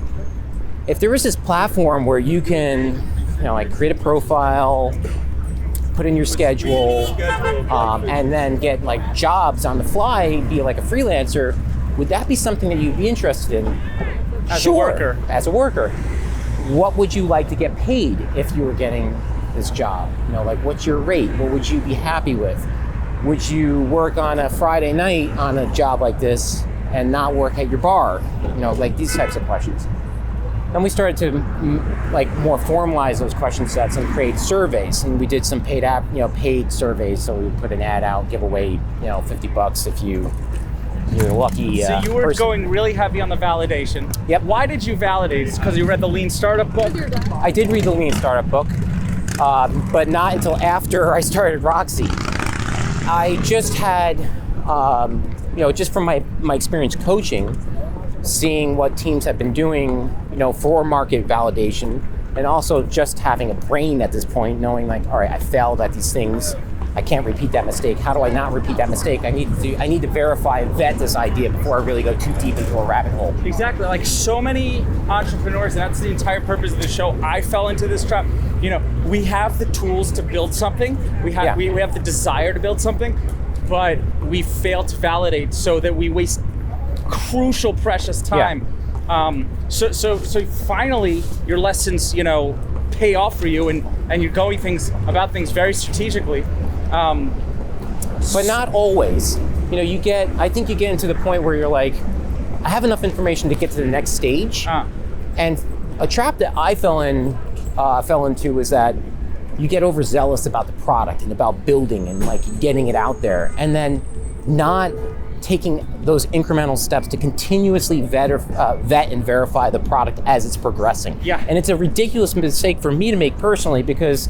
if there is this platform where you can, like create a profile, put in your schedule, and then get like jobs on the fly, be like a freelancer, would that be something that you'd be interested in? As a worker. As a worker. What would you like to get paid if you were getting this job? Like what's your rate? What would you be happy with? Would you work on a Friday night on a job like this and not work at your bar? Like these types of questions. And we started to like more formalize those question sets and create surveys. And we did some paid surveys. So we put an ad out, give away, $50 if you're lucky. So you were person. going really heavy on the validation. Yep. Why did you validate? It's because you read the Lean Startup book? I did read the Lean Startup book, but not until after I started Roxi. I just had, just from my experience coaching, seeing what teams have been doing, for market validation, and also just having a brain at this point, knowing like, all right, I failed at these things. I can't repeat that mistake. How do I not repeat that mistake? I need to verify and vet this idea before I really go too deep into a rabbit hole. Exactly. Like so many entrepreneurs, and that's the entire purpose of the show. I fell into this trap. You know, we have the tools to build something. We have we have the desire to build something, but we fail to validate, so that we waste crucial, precious time. So finally, your lessons, you know, pay off for you, and you're going about things very strategically. But not always. You know, I think you get into the point where you're like, I have enough information to get to the next stage. And a trap that I fell into was that you get overzealous about the product and about building and like getting it out there, and then not taking those incremental steps to continuously vet and verify the product as it's progressing. Yeah. And it's a ridiculous mistake for me to make personally, because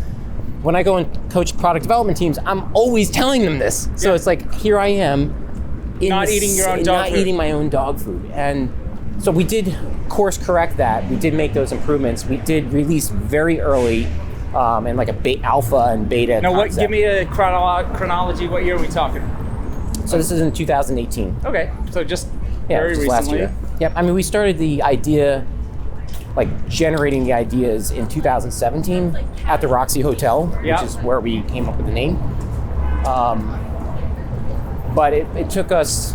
when I go and coach product development teams, I'm always telling them this. So it's like, here I am, not eating my own dog food. And so we did course correct that. We did make those improvements. We did release very early, in like a alpha and beta. Now, concept. give me a chronology. What year are we talking? So this is in 2018. Okay, so just very recently. Last year. Yep. I mean, we started the idea, like generating the ideas in 2017 at the Roxi Hotel, which is where we came up with the name. But it took us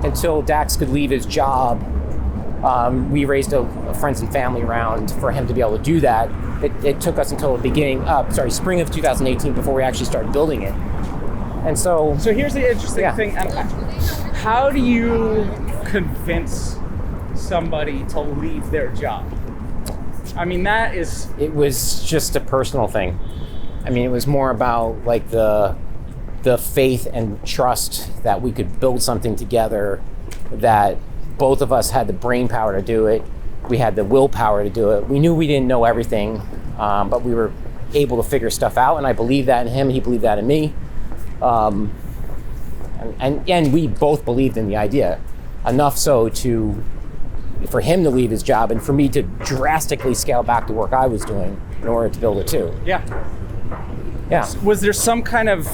until Dax could leave his job. We raised a friends and family round for him to be able to do that. It took us until the spring of 2018 before we actually started building it. And so here's the interesting thing. How do you convince somebody to leave their job? I mean, it was just a personal thing. I mean, it was more about like the faith and trust that we could build something together, that both of us had the brain power to do it. We had the willpower to do it. We knew we didn't know everything, but we were able to figure stuff out. And I believed that in him. He believed that in me. And we both believed in the idea, enough so for him to leave his job and for me to drastically scale back the work I was doing in order to build it too. Yeah. Was there some kind of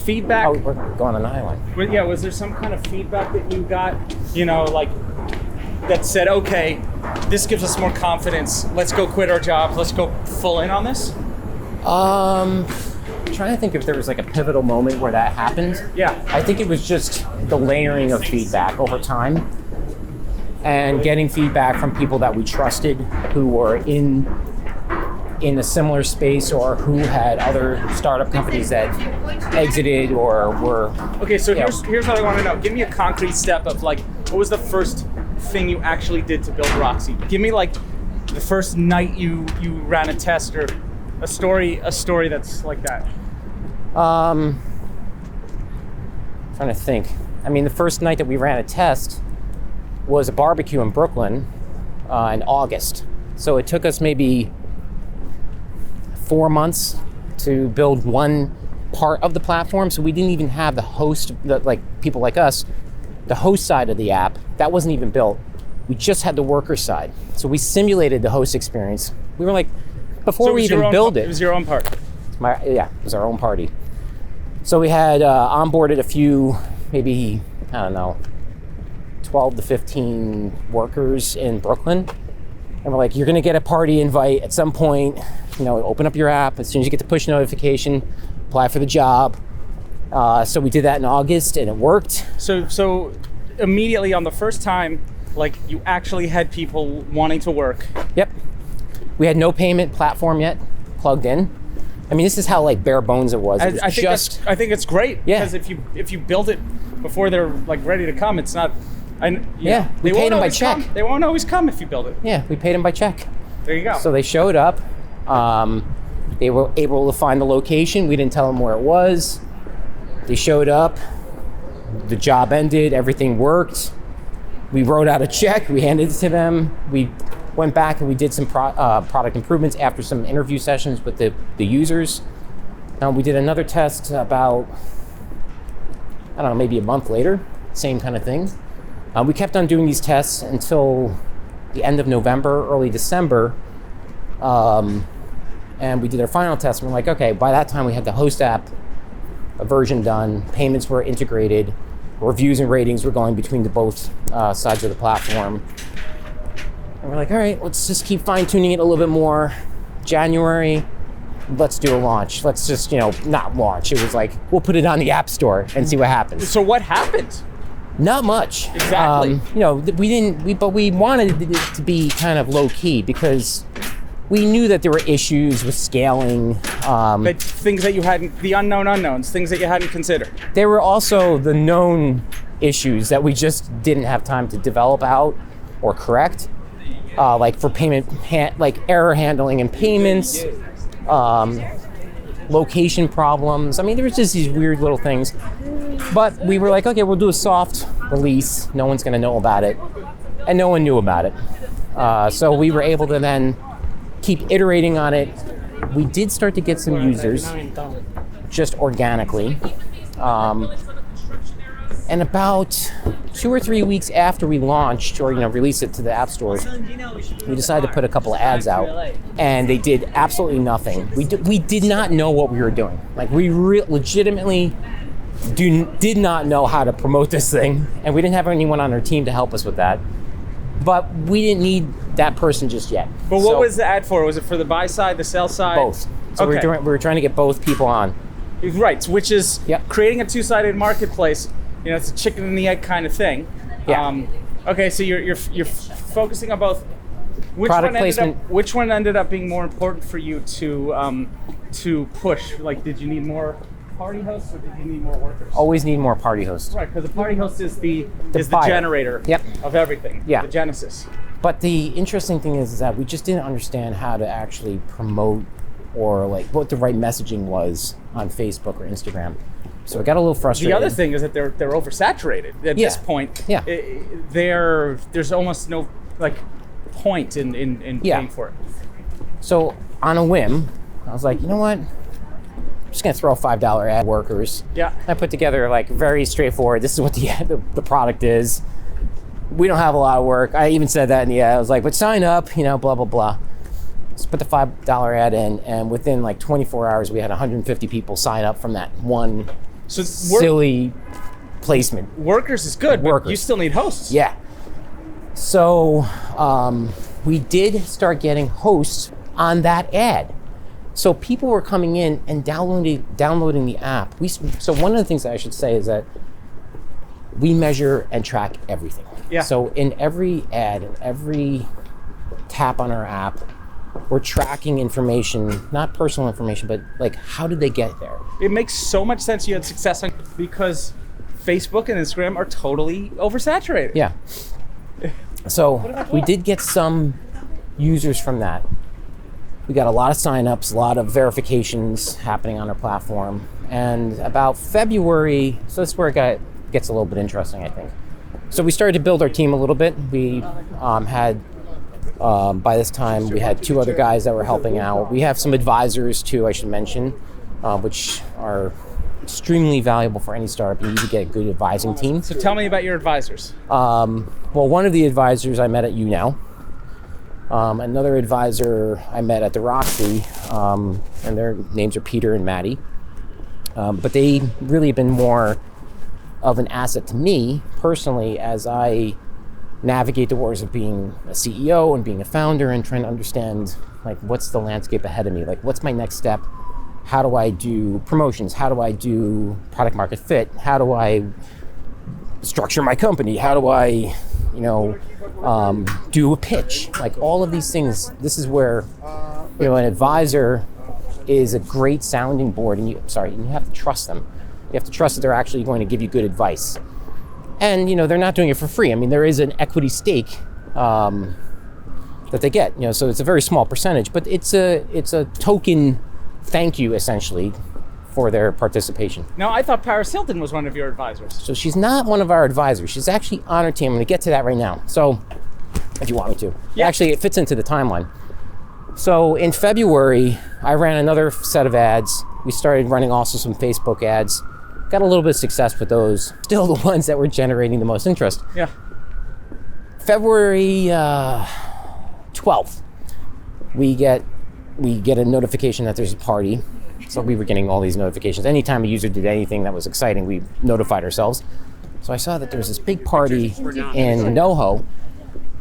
feedback? Oh, we're going on an island. Was there some kind of feedback that you got, you know, like that said, okay, this gives us more confidence. Let's go quit our jobs. Let's go full in on this? I'm trying to think if there was like a pivotal moment where that happened. Yeah. I think it was just the layering of feedback over time and getting feedback from people that we trusted, who were in a similar space or who had other startup companies that exited or were. Okay, so here's what I want to know. Give me a concrete step of like, what was the first thing you actually did to build Roxi? Give me like the first night you ran a test, or a story that's like that. Trying to think. I mean, the first night that we ran a test was a barbecue in Brooklyn in August. So it took us maybe 4 months to build one part of the platform. So we didn't even have the host, like people like us, the host side of the app. That wasn't even built. We just had the worker side. So we simulated the host experience. We were like, before we even build it. It was your own part. It was our own party. So we had onboarded a few, maybe, 12 to 15 workers in Brooklyn. And we're like, you're gonna get a party invite at some point, open up your app. As soon as you get the push notification, apply for the job. So we did that in August and it worked. So immediately on the first time, like you actually had people wanting to work. Yep. We had no payment platform yet plugged in. I mean, this is how like bare bones it was. It was I think it's great. Yeah. Because if you build it before they're like ready to come, it's not. We paid them by check. They won't always come if you build it. Yeah, we paid them by check. There you go. So they showed up. They were able to find the location. We didn't tell them where it was. They showed up. The job ended. Everything worked. We wrote out a check. We handed it to them. We went back and we did some product improvements after some interview sessions with the users. We did another test about, maybe a month later. Same kind of thing. We kept on doing these tests until the end of November, early December. And we did our final test. And we're like, okay, by that time we had the host app a version done, payments were integrated, reviews and ratings were going between the both sides of the platform. And we're like, all right, let's just keep fine tuning it a little bit more. January, let's do a launch. Let's just, not launch. It was like, we'll put it on the App Store and see what happens. So what happened? Not much. Exactly. But we wanted it to be kind of low key because we knew that there were issues with scaling. But things that you hadn't, the unknown unknowns, things that you hadn't considered. There were also the known issues that we just didn't have time to develop out or correct. Like for payment, like error handling in payments, location problems. I mean, there was just these weird little things. But we were like, okay, we'll do a soft release. No one's going to know about it. And no one knew about it. So we were able to then keep iterating on it. We did start to get some users just organically. And about 2 or 3 weeks after we launched or released it to the app stores, we decided to put a couple of ads out, and they did absolutely nothing. We did not know what we were doing. Like we legitimately did not know how to promote this thing, and we didn't have anyone on our team to help us with that. But we didn't need that person just yet. But what was the ad for? Was it for the buy side, the sell side? Both. So okay. we were trying to get both people on. Right, which is creating a two-sided marketplace. It's a chicken and the egg kind of thing. Yeah. Okay, so you're focusing on both. Product placement. Which one ended up being more important for you to push? Like, did you need more party hosts or did you need more workers? Always need more party hosts. Right, because the party host is the generator of everything. Yeah. The genesis. But the interesting thing is that we just didn't understand how to actually promote or like what the right messaging was on Facebook or Instagram. So I got a little frustrated. The other thing is that they're oversaturated at this point. Yeah. There's almost no point in paying for it. So on a whim, I was like, you know what? I'm just gonna throw a $5 ad workers. Yeah. I put together very straightforward. This is what the product is. We don't have a lot of work. I even said that in the ad. I was like, but sign up, blah blah blah. Just put the $5 ad in, and within 24 hours, we had 150 people sign up from that one. So silly placement. Workers is good, but you still need hosts. Yeah. So we did start getting hosts on that ad. So people were coming in and downloading the app. So one of the things that I should say is that we measure and track everything. Yeah. So in every ad, in every tap on our app, we're tracking information, not personal information, but how did they get there? It makes so much sense you had success because Facebook and Instagram are totally oversaturated. Yeah. So we did get some users from that. We got a lot of signups, a lot of verifications happening on our platform. And about February, so this is where it gets a little bit interesting, I think. So we started to build our team a little bit. We had by this time, we had 2 other guys that were helping out. We have some advisors too, I should mention, which are extremely valuable for any startup. You need to get a good advising team. So tell me about your advisors. Well, one of the advisors I met at YouNow. Another advisor I met at the Roxi, and their names are Peter and Maddie. But they really have been more of an asset to me personally as I navigate the waters of being a CEO and being a founder and trying to understand what's the landscape ahead of me, what's my next step, how do I do promotions, how do I do product market fit, how do I structure my company, how do I do a pitch, all of these things. This is where an advisor is a great sounding board, and you have to trust them. You have to trust that they're actually going to give you good advice. And they're not doing it for free. I mean, there is an equity stake that they get. So it's a very small percentage, but it's a token thank you essentially for their participation. Now, I thought Paris Hilton was one of your advisors. So she's not one of our advisors. She's actually on our team. I'm going to get to that right now. So if you want me to, actually, it fits into the timeline. So in February, I ran another set of ads. We started running also some Facebook ads. Got a little bit of success with those. Still the ones that were generating the most interest. Yeah. February 12th, we get a notification that there's a party So we were getting all these notifications. Anytime a user did anything that was exciting, we notified ourselves. So I saw that there was this big party in NoHo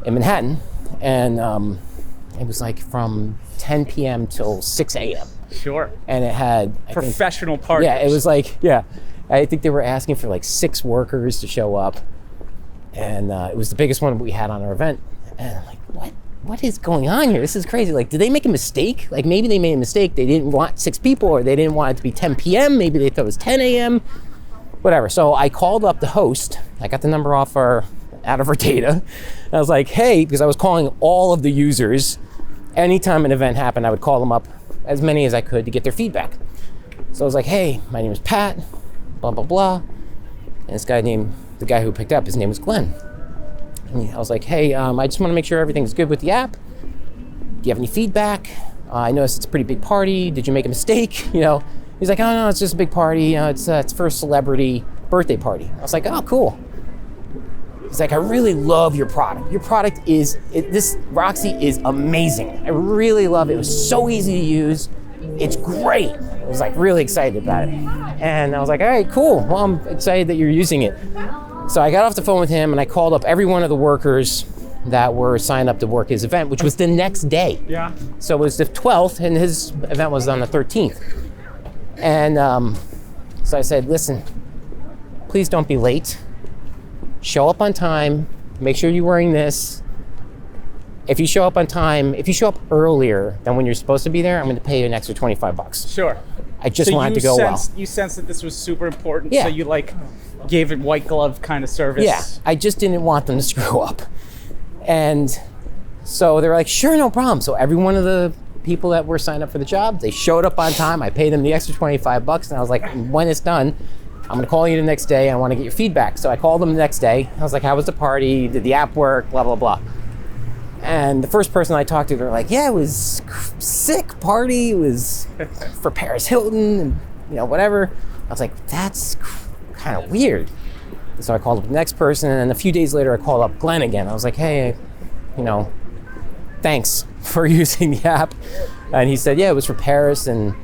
in Manhattan, and it was like from 10 p.m. till 6 a.m. Sure. And it had professional parties. Yeah, it was like, I think they were asking for like 6 workers to show up, and it was the biggest one we had on our event. And I'm like, what is going on here? This is crazy. Like, did they make a mistake? Like, maybe they made a mistake. They didn't want 6 people, or they didn't want it to be 10 p.m. Maybe they thought it was 10 a.m. Whatever. So I called up the host. I got the number out of our data. And I was like, hey, because I was calling all of the users. Anytime an event happened, I would call them up, as many as I could, to get their feedback. So I was like, hey, my name is Pat, blah, blah, blah. And this guy the guy who picked up, his name was Glenn. And I was like, hey, I just want to make sure everything's good with the app. Do you have any feedback? I noticed it's a pretty big party. Did you make a mistake? He's like, oh no, it's just a big party. It's for a celebrity birthday party. I was like, oh, cool. He's like, I really love your product. Your product this Roxi is amazing. I really love it. It was so easy to use. It's great. I was like really excited about it. And I was like, all right, cool. Well, I'm excited that you're using it. So I got off the phone with him and I called up every one of the workers that were signed up to work his event, which was the next day. Yeah. So it was the 12th and his event was on the 13th. And so I said, listen, please don't be late. Show up on time. Make sure you're wearing this. If you show up on time, if you show up earlier than when you're supposed to be there, I'm going to pay you an extra $25. Sure. I just wanted to go well. You sensed that this was super important, Yeah. so you gave it white glove kind of service. Yeah, I just didn't want them to screw up. And so they're like, sure, no problem. So every one of the people that were signed up for the job, they showed up on time. I paid them the extra $25, and I was like, when it's done, I'm going to call you the next day. I want to get your feedback. So I called them the next day. I was like, how was the party? Did the app work? Blah, blah, blah. And the first person I talked to, they're like, yeah, it was sick party. It was for Paris Hilton and, whatever. I was like, that's kind of weird. So I called up the next person, and a few days later, I called up Glenn again. I was like, hey, thanks for using the app. And he said, yeah, it was for Paris. And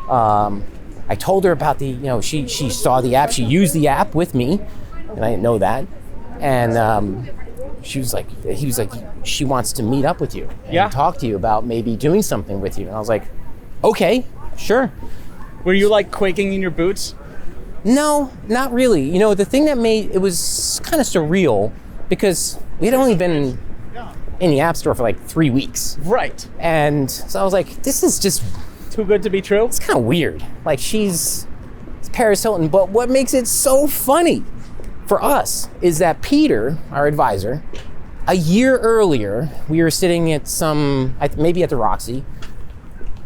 I told her about she saw the app. She used the app with me, and I didn't know that. And he was like, she wants to meet up with you and talk to you about maybe doing something with you. And I was like, okay, sure. Were you quaking in your boots? No, not really. The thing that it was kind of surreal because we had only been in the App Store for 3 weeks. Right. And so I was like, this is just too good to be true. It's kind of weird. It's Paris Hilton, but what makes it so funny for us is that Peter, our advisor, a year earlier, we were sitting at maybe at the Roxi,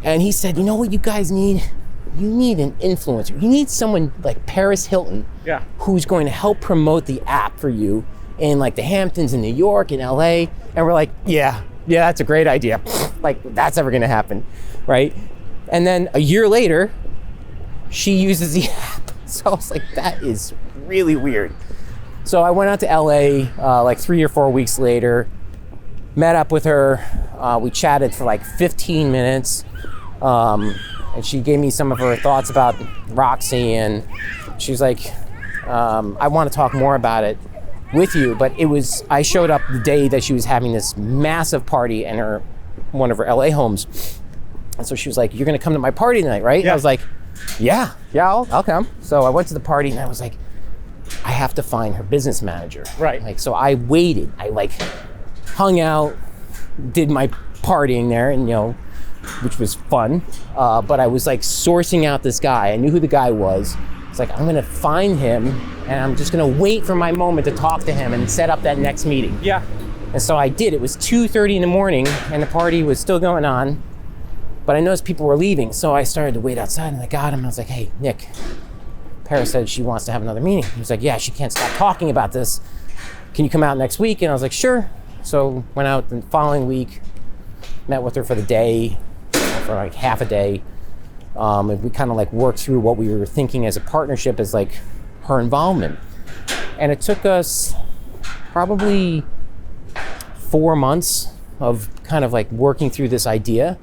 and he said, you know what you guys need? You need an influencer. You need someone like Paris Hilton who's going to help promote the app for you in the Hamptons in New York and LA. And we're like, yeah, that's a great idea. That's ever going to happen, right? And then a year later, she uses the app. So I was like, that is really weird. So I went out to LA 3 or 4 weeks later, met up with her. We chatted for 15 minutes. And she gave me some of her thoughts about Roxi, and she was like, I want to talk more about it with you. But I showed up the day that she was having this massive party in one of her LA homes. And so she was like, you're going to come to my party tonight, right? Yeah. I was like, yeah, I'll come. So I went to the party and I was like, I have to find her business manager. Right. So I waited. I hung out, did my partying there, and which was fun. But I was sourcing out this guy. I knew who the guy was. It's I'm going to find him, and I'm just going to wait for my moment to talk to him and set up that next meeting. Yeah. And so I did. It was 2:30 in the morning, and the party was still going on. But I noticed people were leaving, so I started to wait outside, and I got him. I was like, hey, Nick, Paris said she wants to have another meeting. He was like, yeah, she can't stop talking about this. Can you come out next week? And I was like, sure. So went out the following week, met with her for the day, for half a day. And we kind of worked through what we were thinking as a partnership as her involvement. And it took us probably 4 months of kind of working through this idea.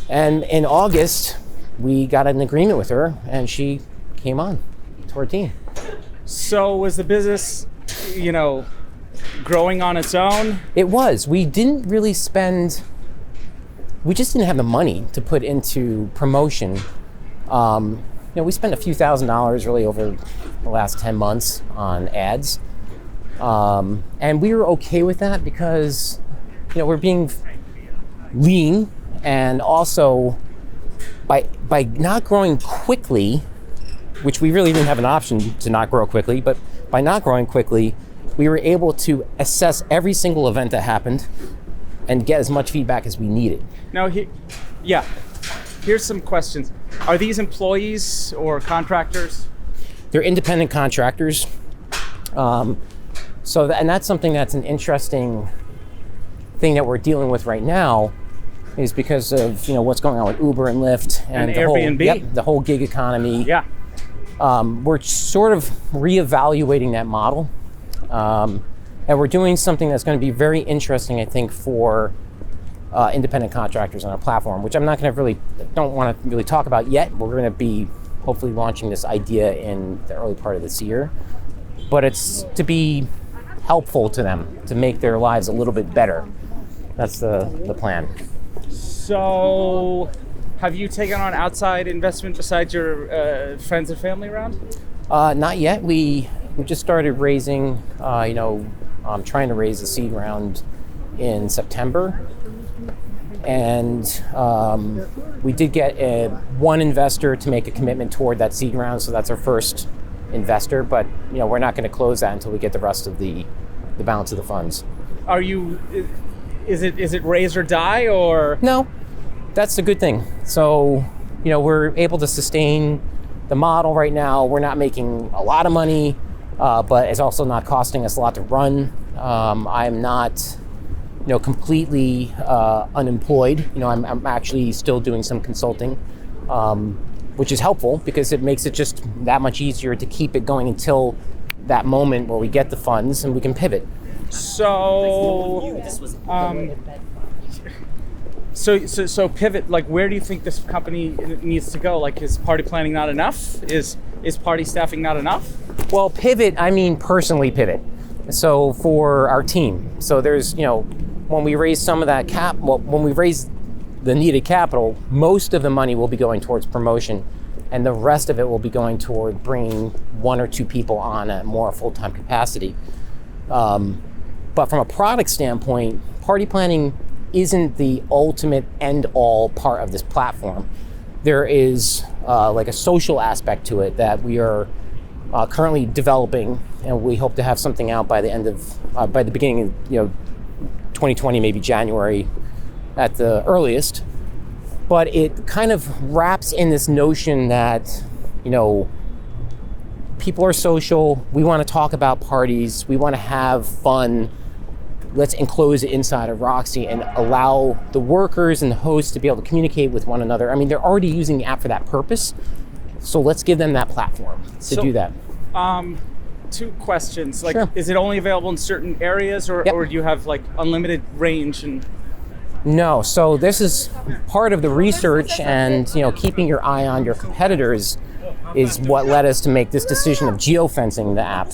And in August, we got an agreement with her, and she came on to our team. So was the business, growing on its own? It was. We didn't really spend. We just didn't have the money to put into promotion. We spent a few $1,000s really over the last 10 months on ads. And we were okay with that because, we're being lean, and also by not growing quickly, which we really didn't have an option to not grow quickly, but by not growing quickly, we were able to assess every single event that happened and get as much feedback as we needed. Now, here's some questions. Are these employees or contractors? They're independent contractors. And that's something that's an interesting thing that we're dealing with right now, is because of what's going on with Uber and Lyft and the Airbnb. The whole gig economy. Yeah. We're sort of reevaluating that model, and we're doing something that's going to be very interesting, I think, for independent contractors on our platform, which I'm not going to don't want to really talk about yet. We're going to be hopefully launching this idea in the early part of this year, but it's to be helpful to them, to make their lives a little bit better. That's the plan. So, have you taken on outside investment besides your friends and family round? Not yet. We just started raising, trying to raise a seed round in September. And we did get one investor to make a commitment toward that seed round, so that's our first investor. But we're not going to close that until we get the rest of the balance of the funds. Are you? Is it raise or die, or no? That's a good thing. So we're able to sustain the model right now. We're not making a lot of money, but it's also not costing us a lot to run. I'm not completely unemployed. I'm actually still doing some consulting, which is helpful because it makes it just that much easier to keep it going until that moment where we get the funds and we can pivot. So pivot, like, where do you think this company needs to go? Like, is party planning not enough? Is party staffing not enough? Well, pivot, I mean personally pivot. So for our team. So there's, when we raise some of that when we raise the needed capital, most of the money will be going towards promotion, and the rest of it will be going toward bringing one or two people on at more full-time capacity. But from a product standpoint, party planning isn't the ultimate end-all part of this platform. There is like a social aspect to it that we are currently developing, and we hope to have something out by the beginning of 2020, maybe January at the earliest. But it kind of wraps in this notion that people are social. We want to talk about parties. We want to have fun. Let's enclose it inside of Roxi and allow the workers and the hosts to be able to communicate with one another. I mean, they're already using the app for that purpose, so let's give them that platform to do that. Two questions. Like, sure. Is it only available in certain areas, or do you have like unlimited range? And no, so this is part of the research, and keeping your eye on your competitors is what led us to make this decision of geofencing the app.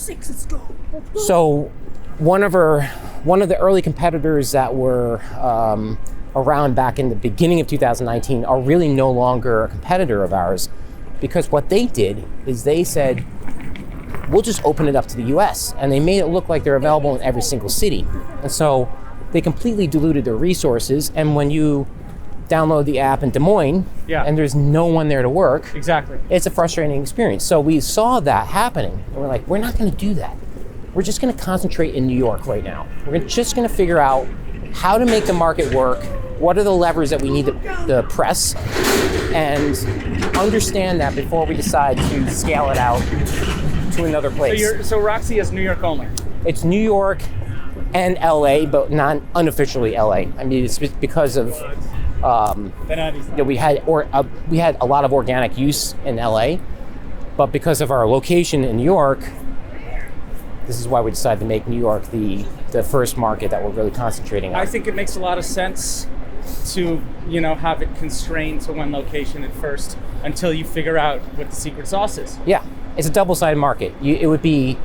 So one of the early competitors that were around back in the beginning of 2019 are really no longer a competitor of ours, because what they did is they said, we'll just open it up to the US, and they made it look like they're available in every single city. And so they completely diluted their resources, and when you download the app in Des Moines and there's no one there to work, exactly, it's a frustrating experience. So we saw that happening, and we're like, we're not going to do that. We're just going to concentrate in New York right now. We're just going to figure out how to make the market work, what are the levers that we need to press, and understand that before we decide to scale it out to another place. So Roxi is New York only? It's New York and LA, but not unofficially LA. I mean, it's because of we had a lot of organic use in LA, but because of our location in New York, this is why we decided to make New York the first market that we're really concentrating on. I think it makes a lot of sense. to, have it constrained to one location at first until you figure out what the secret sauce is. Yeah, it's a double-sided market. It would be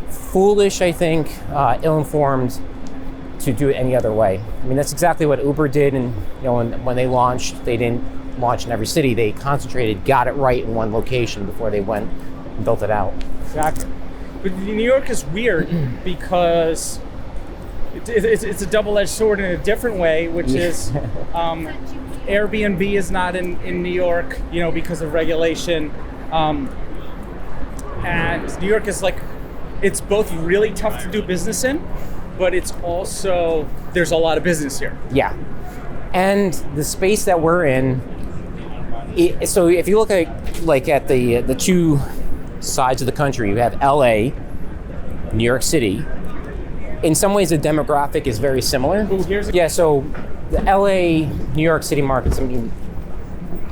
foolish, I think, ill-informed to do it any other way. I mean, that's exactly what Uber did, and when they launched, they didn't launch in every city. They concentrated, got it right in one location before they went and built it out. Exactly. But New York is weird because it's a double-edged sword in a different way, which is Airbnb is not in New York, because of regulation. And New York is it's both really tough to do business in, but it's also, there's a lot of business here. Yeah. And the space that we're in, so if you look at at the two sides of the country, you have LA, New York City. In some ways, the demographic is very similar. So the LA, New York City markets, I mean,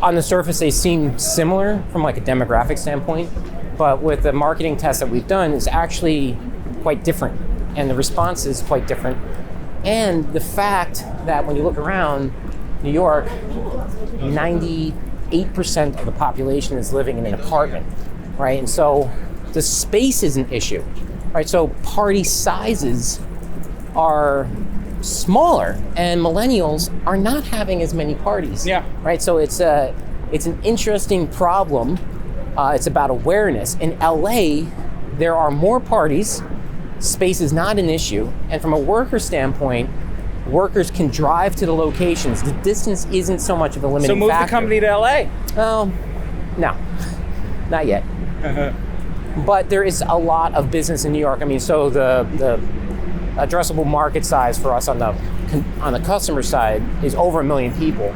on the surface, they seem similar from a demographic standpoint, but with the marketing test that we've done, it's actually quite different, and the response is quite different. And the fact that when you look around New York, 98% of the population is living in an apartment, right? And so the space is an issue, right? So party sizes are smaller, and millennials are not having as many parties. Yeah. Right. So it's an interesting problem. It's about awareness. In LA, there are more parties. Space is not an issue, and from a worker standpoint, workers can drive to the locations. The distance isn't so much of a limiting factor. So move the company to LA. No, not yet. But there is a lot of business in New York. I mean, so the addressable market size for us on the customer side is over 1 million people.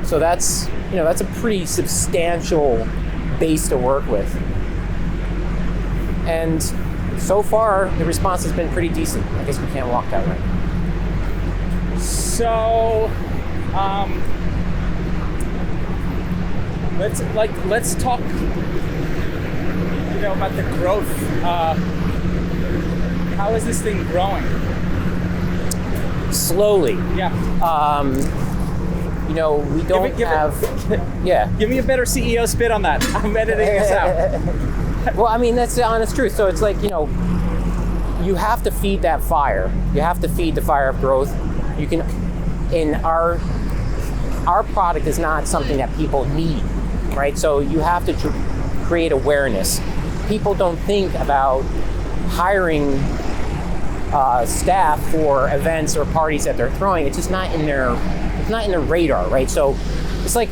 So that's a pretty substantial base to work with. And so far, the response has been pretty decent. I guess we can't walk that way. So, let's talk, about the growth. How is this thing growing? Slowly. Yeah. We don't have. Yeah. Give me a better CEO spit on that. I'm editing this out. Well, I mean, that's the honest truth. So it's you have to feed that fire. You have to feed the fire of growth. You can, in our product is not something that people need, right? So you have to create awareness. People don't think about hiring staff for events or parties that they're throwing. It's just not in their radar, right? So it's like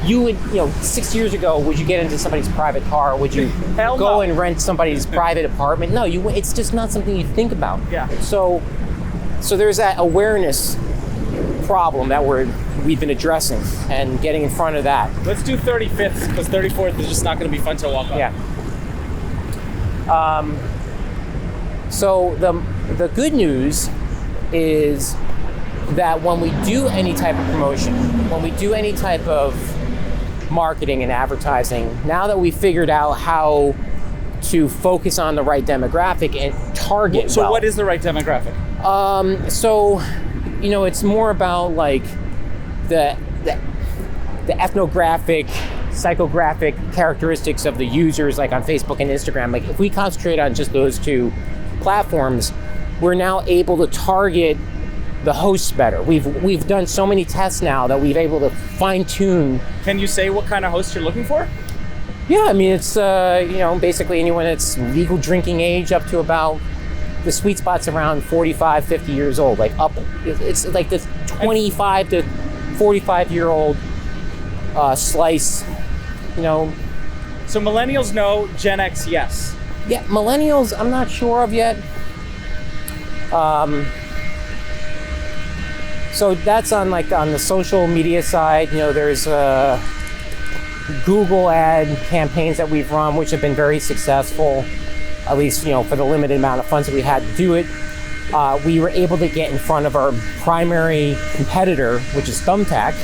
you would, 6 years ago, would you get into somebody's private car? Would you go and rent somebody's private apartment? No, it's just not something you think about. Yeah. So there's that awareness problem that we've been addressing and getting in front of that. Let's do 35th, because 34th is just not going to be fun to walk on. Yeah. So the good news is that when we do any type of promotion, when we do any type of marketing and advertising, now that we've figured out how to focus on the right demographic and target So what is the right demographic? It's more about the ethnographic, psychographic characteristics of the users, like on Facebook and Instagram. If we concentrate on just those two platforms, we're now able to target the hosts better. We've done so many tests now that we've able to fine tune. Can you say what kind of host you're looking for? Yeah, I mean, it's basically anyone that's legal drinking age up to about, the sweet spot's around 45, 50 years old, it's like the 25 to 45 year old slice, So millennials no, Gen X yes. Yeah, millennials I'm not sure of yet. So that's on on the social media side. There's Google ad campaigns that we've run, which have been very successful, at least for the limited amount of funds that we had to do it. We were able to get in front of our primary competitor, which is Thumbtack.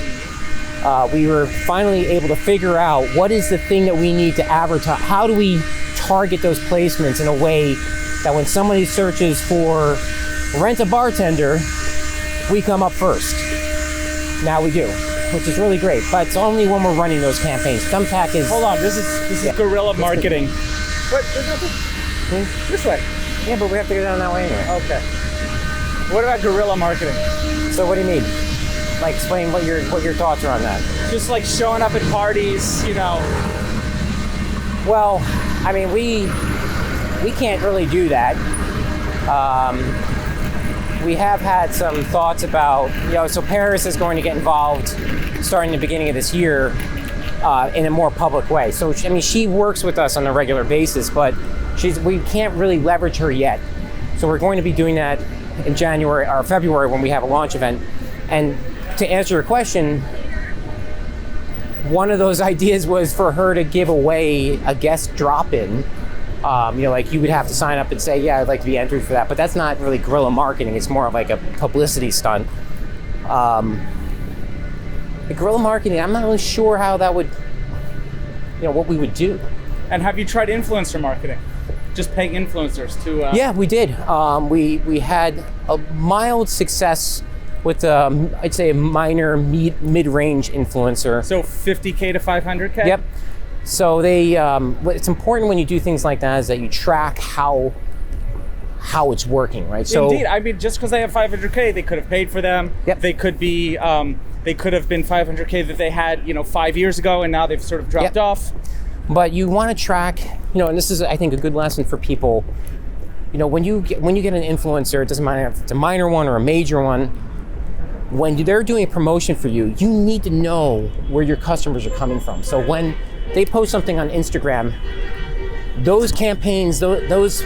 We were finally able to figure out what is the thing that we need to advertise. How do we target those placements in a way that when somebody searches for rent a bartender, we come up first. Now we do, which is really great, but it's only when we're running those campaigns. Thumbtack is... Hold on, this is guerrilla marketing. What? There's nothing. This way. Yeah, but we have to go down that way anyway. Okay. What about guerrilla marketing? So what do you mean? Like, explain what your thoughts are on that. Just like showing up at parties, you know. Well, I mean, we can't really do that. We have had some thoughts about, so Paris is going to get involved starting the beginning of this year in a more public way. So, I mean, she works with us on a regular basis, but we can't really leverage her yet. So we're going to be doing that in January or February when we have a launch event. And to answer your question, one of those ideas was for her to give away a guest drop-in. Like you would have to sign up and say, yeah, I'd like to be entered for that. But that's not really guerrilla marketing. It's more of like a publicity stunt. The guerrilla marketing, I'm not really sure how that would, what we would do. And have you tried influencer marketing? Just paying influencers to... Yeah, we did. We had a mild success with, I'd say, a minor mid-range influencer. So 50K to 500K? Yep. So it's important when you do things like that is that you track how it's working, right? So indeed, I mean, just because they have 500K, they could have paid for them. Yep. They could be, they could have been 500K that they had, 5 years ago, and now they've sort of dropped off. But you want to track, and this is, I think, a good lesson for people. When you get an influencer, it doesn't matter if it's a minor one or a major one. When they're doing a promotion for you, you need to know where your customers are coming from. So when they post something on Instagram, those campaigns, those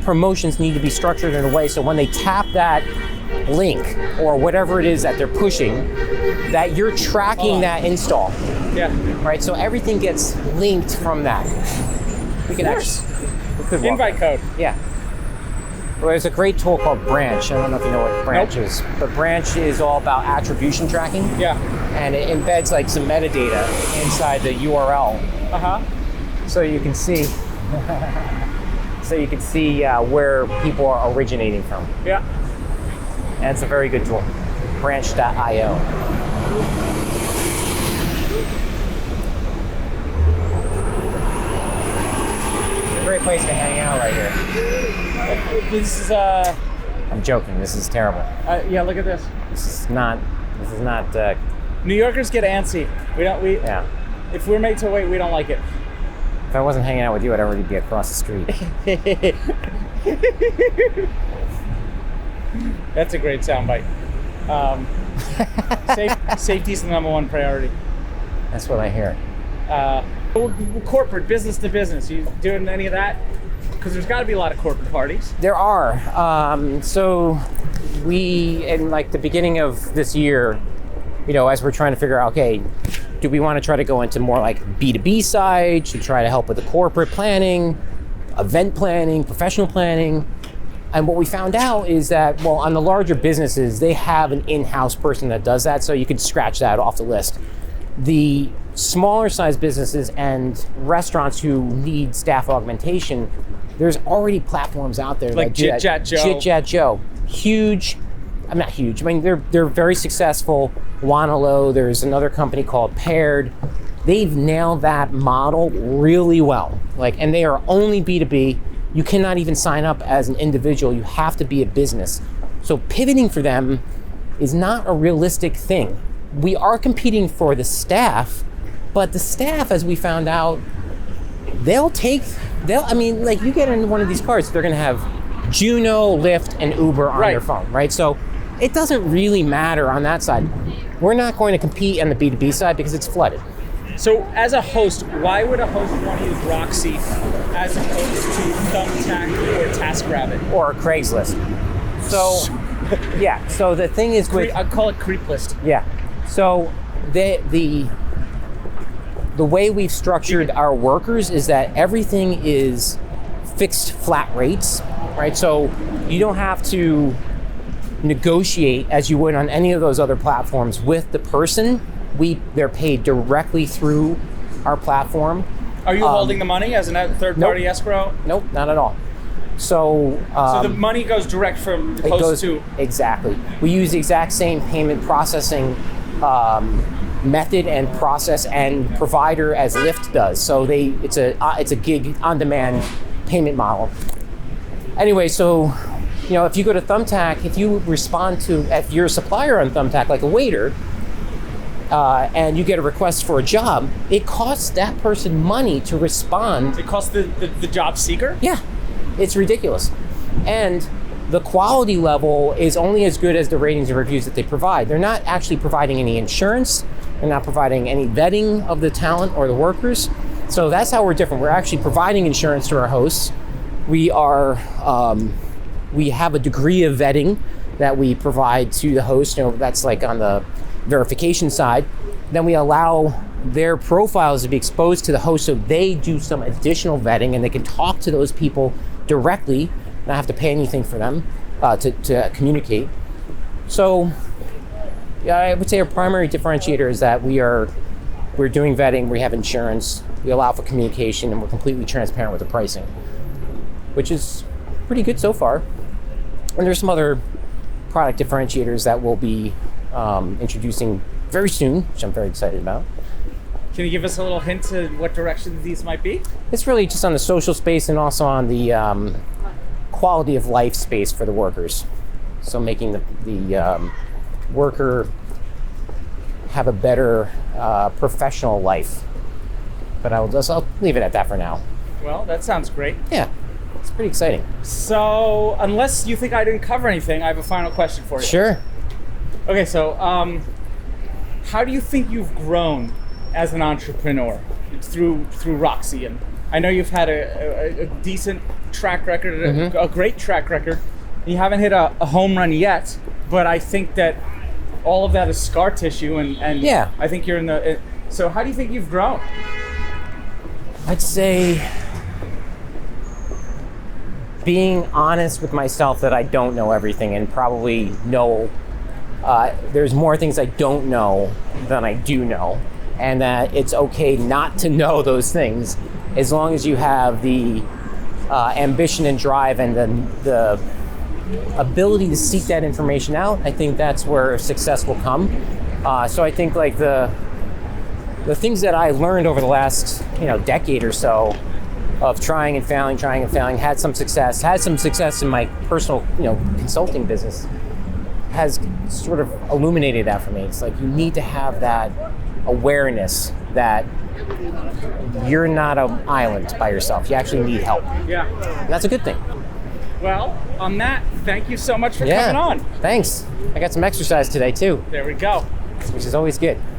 promotions need to be structured in a way so when they tap that link or whatever it is that they're pushing, that you're tracking that install. Yeah. Right. So everything gets linked from that. We could invite code. Yeah. Well, there's a great tool called Branch. I don't know if you know what Branch is, but Branch is all about attribution tracking. Yeah. And it embeds like some metadata inside the URL. So you can see. Where people are originating from. Yeah. And it's a very good tool. Branch.io. Great place to hang out right here. This is I'm joking. This is terrible. yeah, look at this. This is not. New Yorkers get antsy. Yeah. If we're made to wait, we don't like it. If I wasn't hanging out with you, I'd already be across the street. That's a great soundbite. Safety's the number one priority. That's what I hear. Corporate, business to business. You doing any of that? Because there's got to be a lot of corporate parties. There are. So we, in like the beginning of this year, as we're trying to figure out, okay, do we want to try to go into more like B2B side? Should we try to help with the corporate planning, event planning, professional planning? And what we found out is that, well, on the larger businesses, they have an in-house person that does that, so you could scratch that off the list. The smaller size businesses and restaurants who need staff augmentation, there's already platforms out there like Jit Jat Joe. Jit Jat Joe. Huge. I'm not huge. I mean, they're very successful. Wanalo, there's another company called Paired. They've nailed that model really well. And they are only B2B. You cannot even sign up as an individual. You have to be a business. So pivoting for them is not a realistic thing. We are competing for the staff, but the staff, as we found out, you get in one of these cars, they're going to have Juno, Lyft, and Uber on their phone, right? So it doesn't really matter on that side. We're not going to compete on the B2B side because it's flooded. So as a host, why would a host want to use Roxi as opposed to Thumbtack or TaskRabbit? Or Craigslist. So, yeah. So the thing is I call it creep list. Yeah. So the way we've structured our workers is that everything is fixed flat rates, right? So you don't have to negotiate as you would on any of those other platforms with the person. They're paid directly through our platform. Are you holding the money as a third-party escrow? Nope, not at all. So the money goes direct from host to... Exactly. We use the exact same payment processing method and process and provider as Lyft does. So it's a gig on demand payment model. Anyway, so if you go to Thumbtack, if you're a supplier on Thumbtack, like a waiter, and you get a request for a job, it costs that person money to respond. It costs the job seeker? Yeah, it's ridiculous. And the quality level is only as good as the ratings and reviews that they provide. They're not actually providing any insurance. They're not providing any vetting of the talent or the workers. So that's how we're different. We're actually providing insurance to our hosts. We have a degree of vetting that we provide to the host. That's like on the verification side. Then we allow their profiles to be exposed to the host so they do some additional vetting and they can talk to those people directly, not have to pay anything for them to communicate. So I would say our primary differentiator is that we're doing vetting, we have insurance, we allow for communication, and we're completely transparent with the pricing, which is pretty good so far. And there's some other product differentiators that we'll be introducing very soon, which I'm very excited about. Can you give us a little hint to what direction these might be? It's really just on the social space and also on the quality of life space for the workers. So making the worker have a better professional life. But I'll leave it at that for now. Well, that sounds great. Yeah, it's pretty exciting. So, unless you think I didn't cover anything, I have a final question for you. Sure. Okay, so how do you think you've grown as an entrepreneur through Roxi? And I know you've had a decent track record, a great track record. You haven't hit a home run yet, but I think that all of that is scar tissue, and yeah. I think you're in the. So how do you think you've grown? I'd say being honest with myself that I don't know everything and probably know there's more things I don't know than I do know, and that it's okay not to know those things as long as you have the ambition and drive and the ability to seek that information out. I think that's where success will come. So I think like the things that I learned over the last decade or so of trying and failing, had some success in my personal consulting business, has sort of illuminated that for me. It's like you need to have that awareness that you're not an island by yourself. You actually need help. Yeah. And that's a good thing. Well, on that, thank you so much for coming on. Thanks. I got some exercise today too. There we go. Which is always good.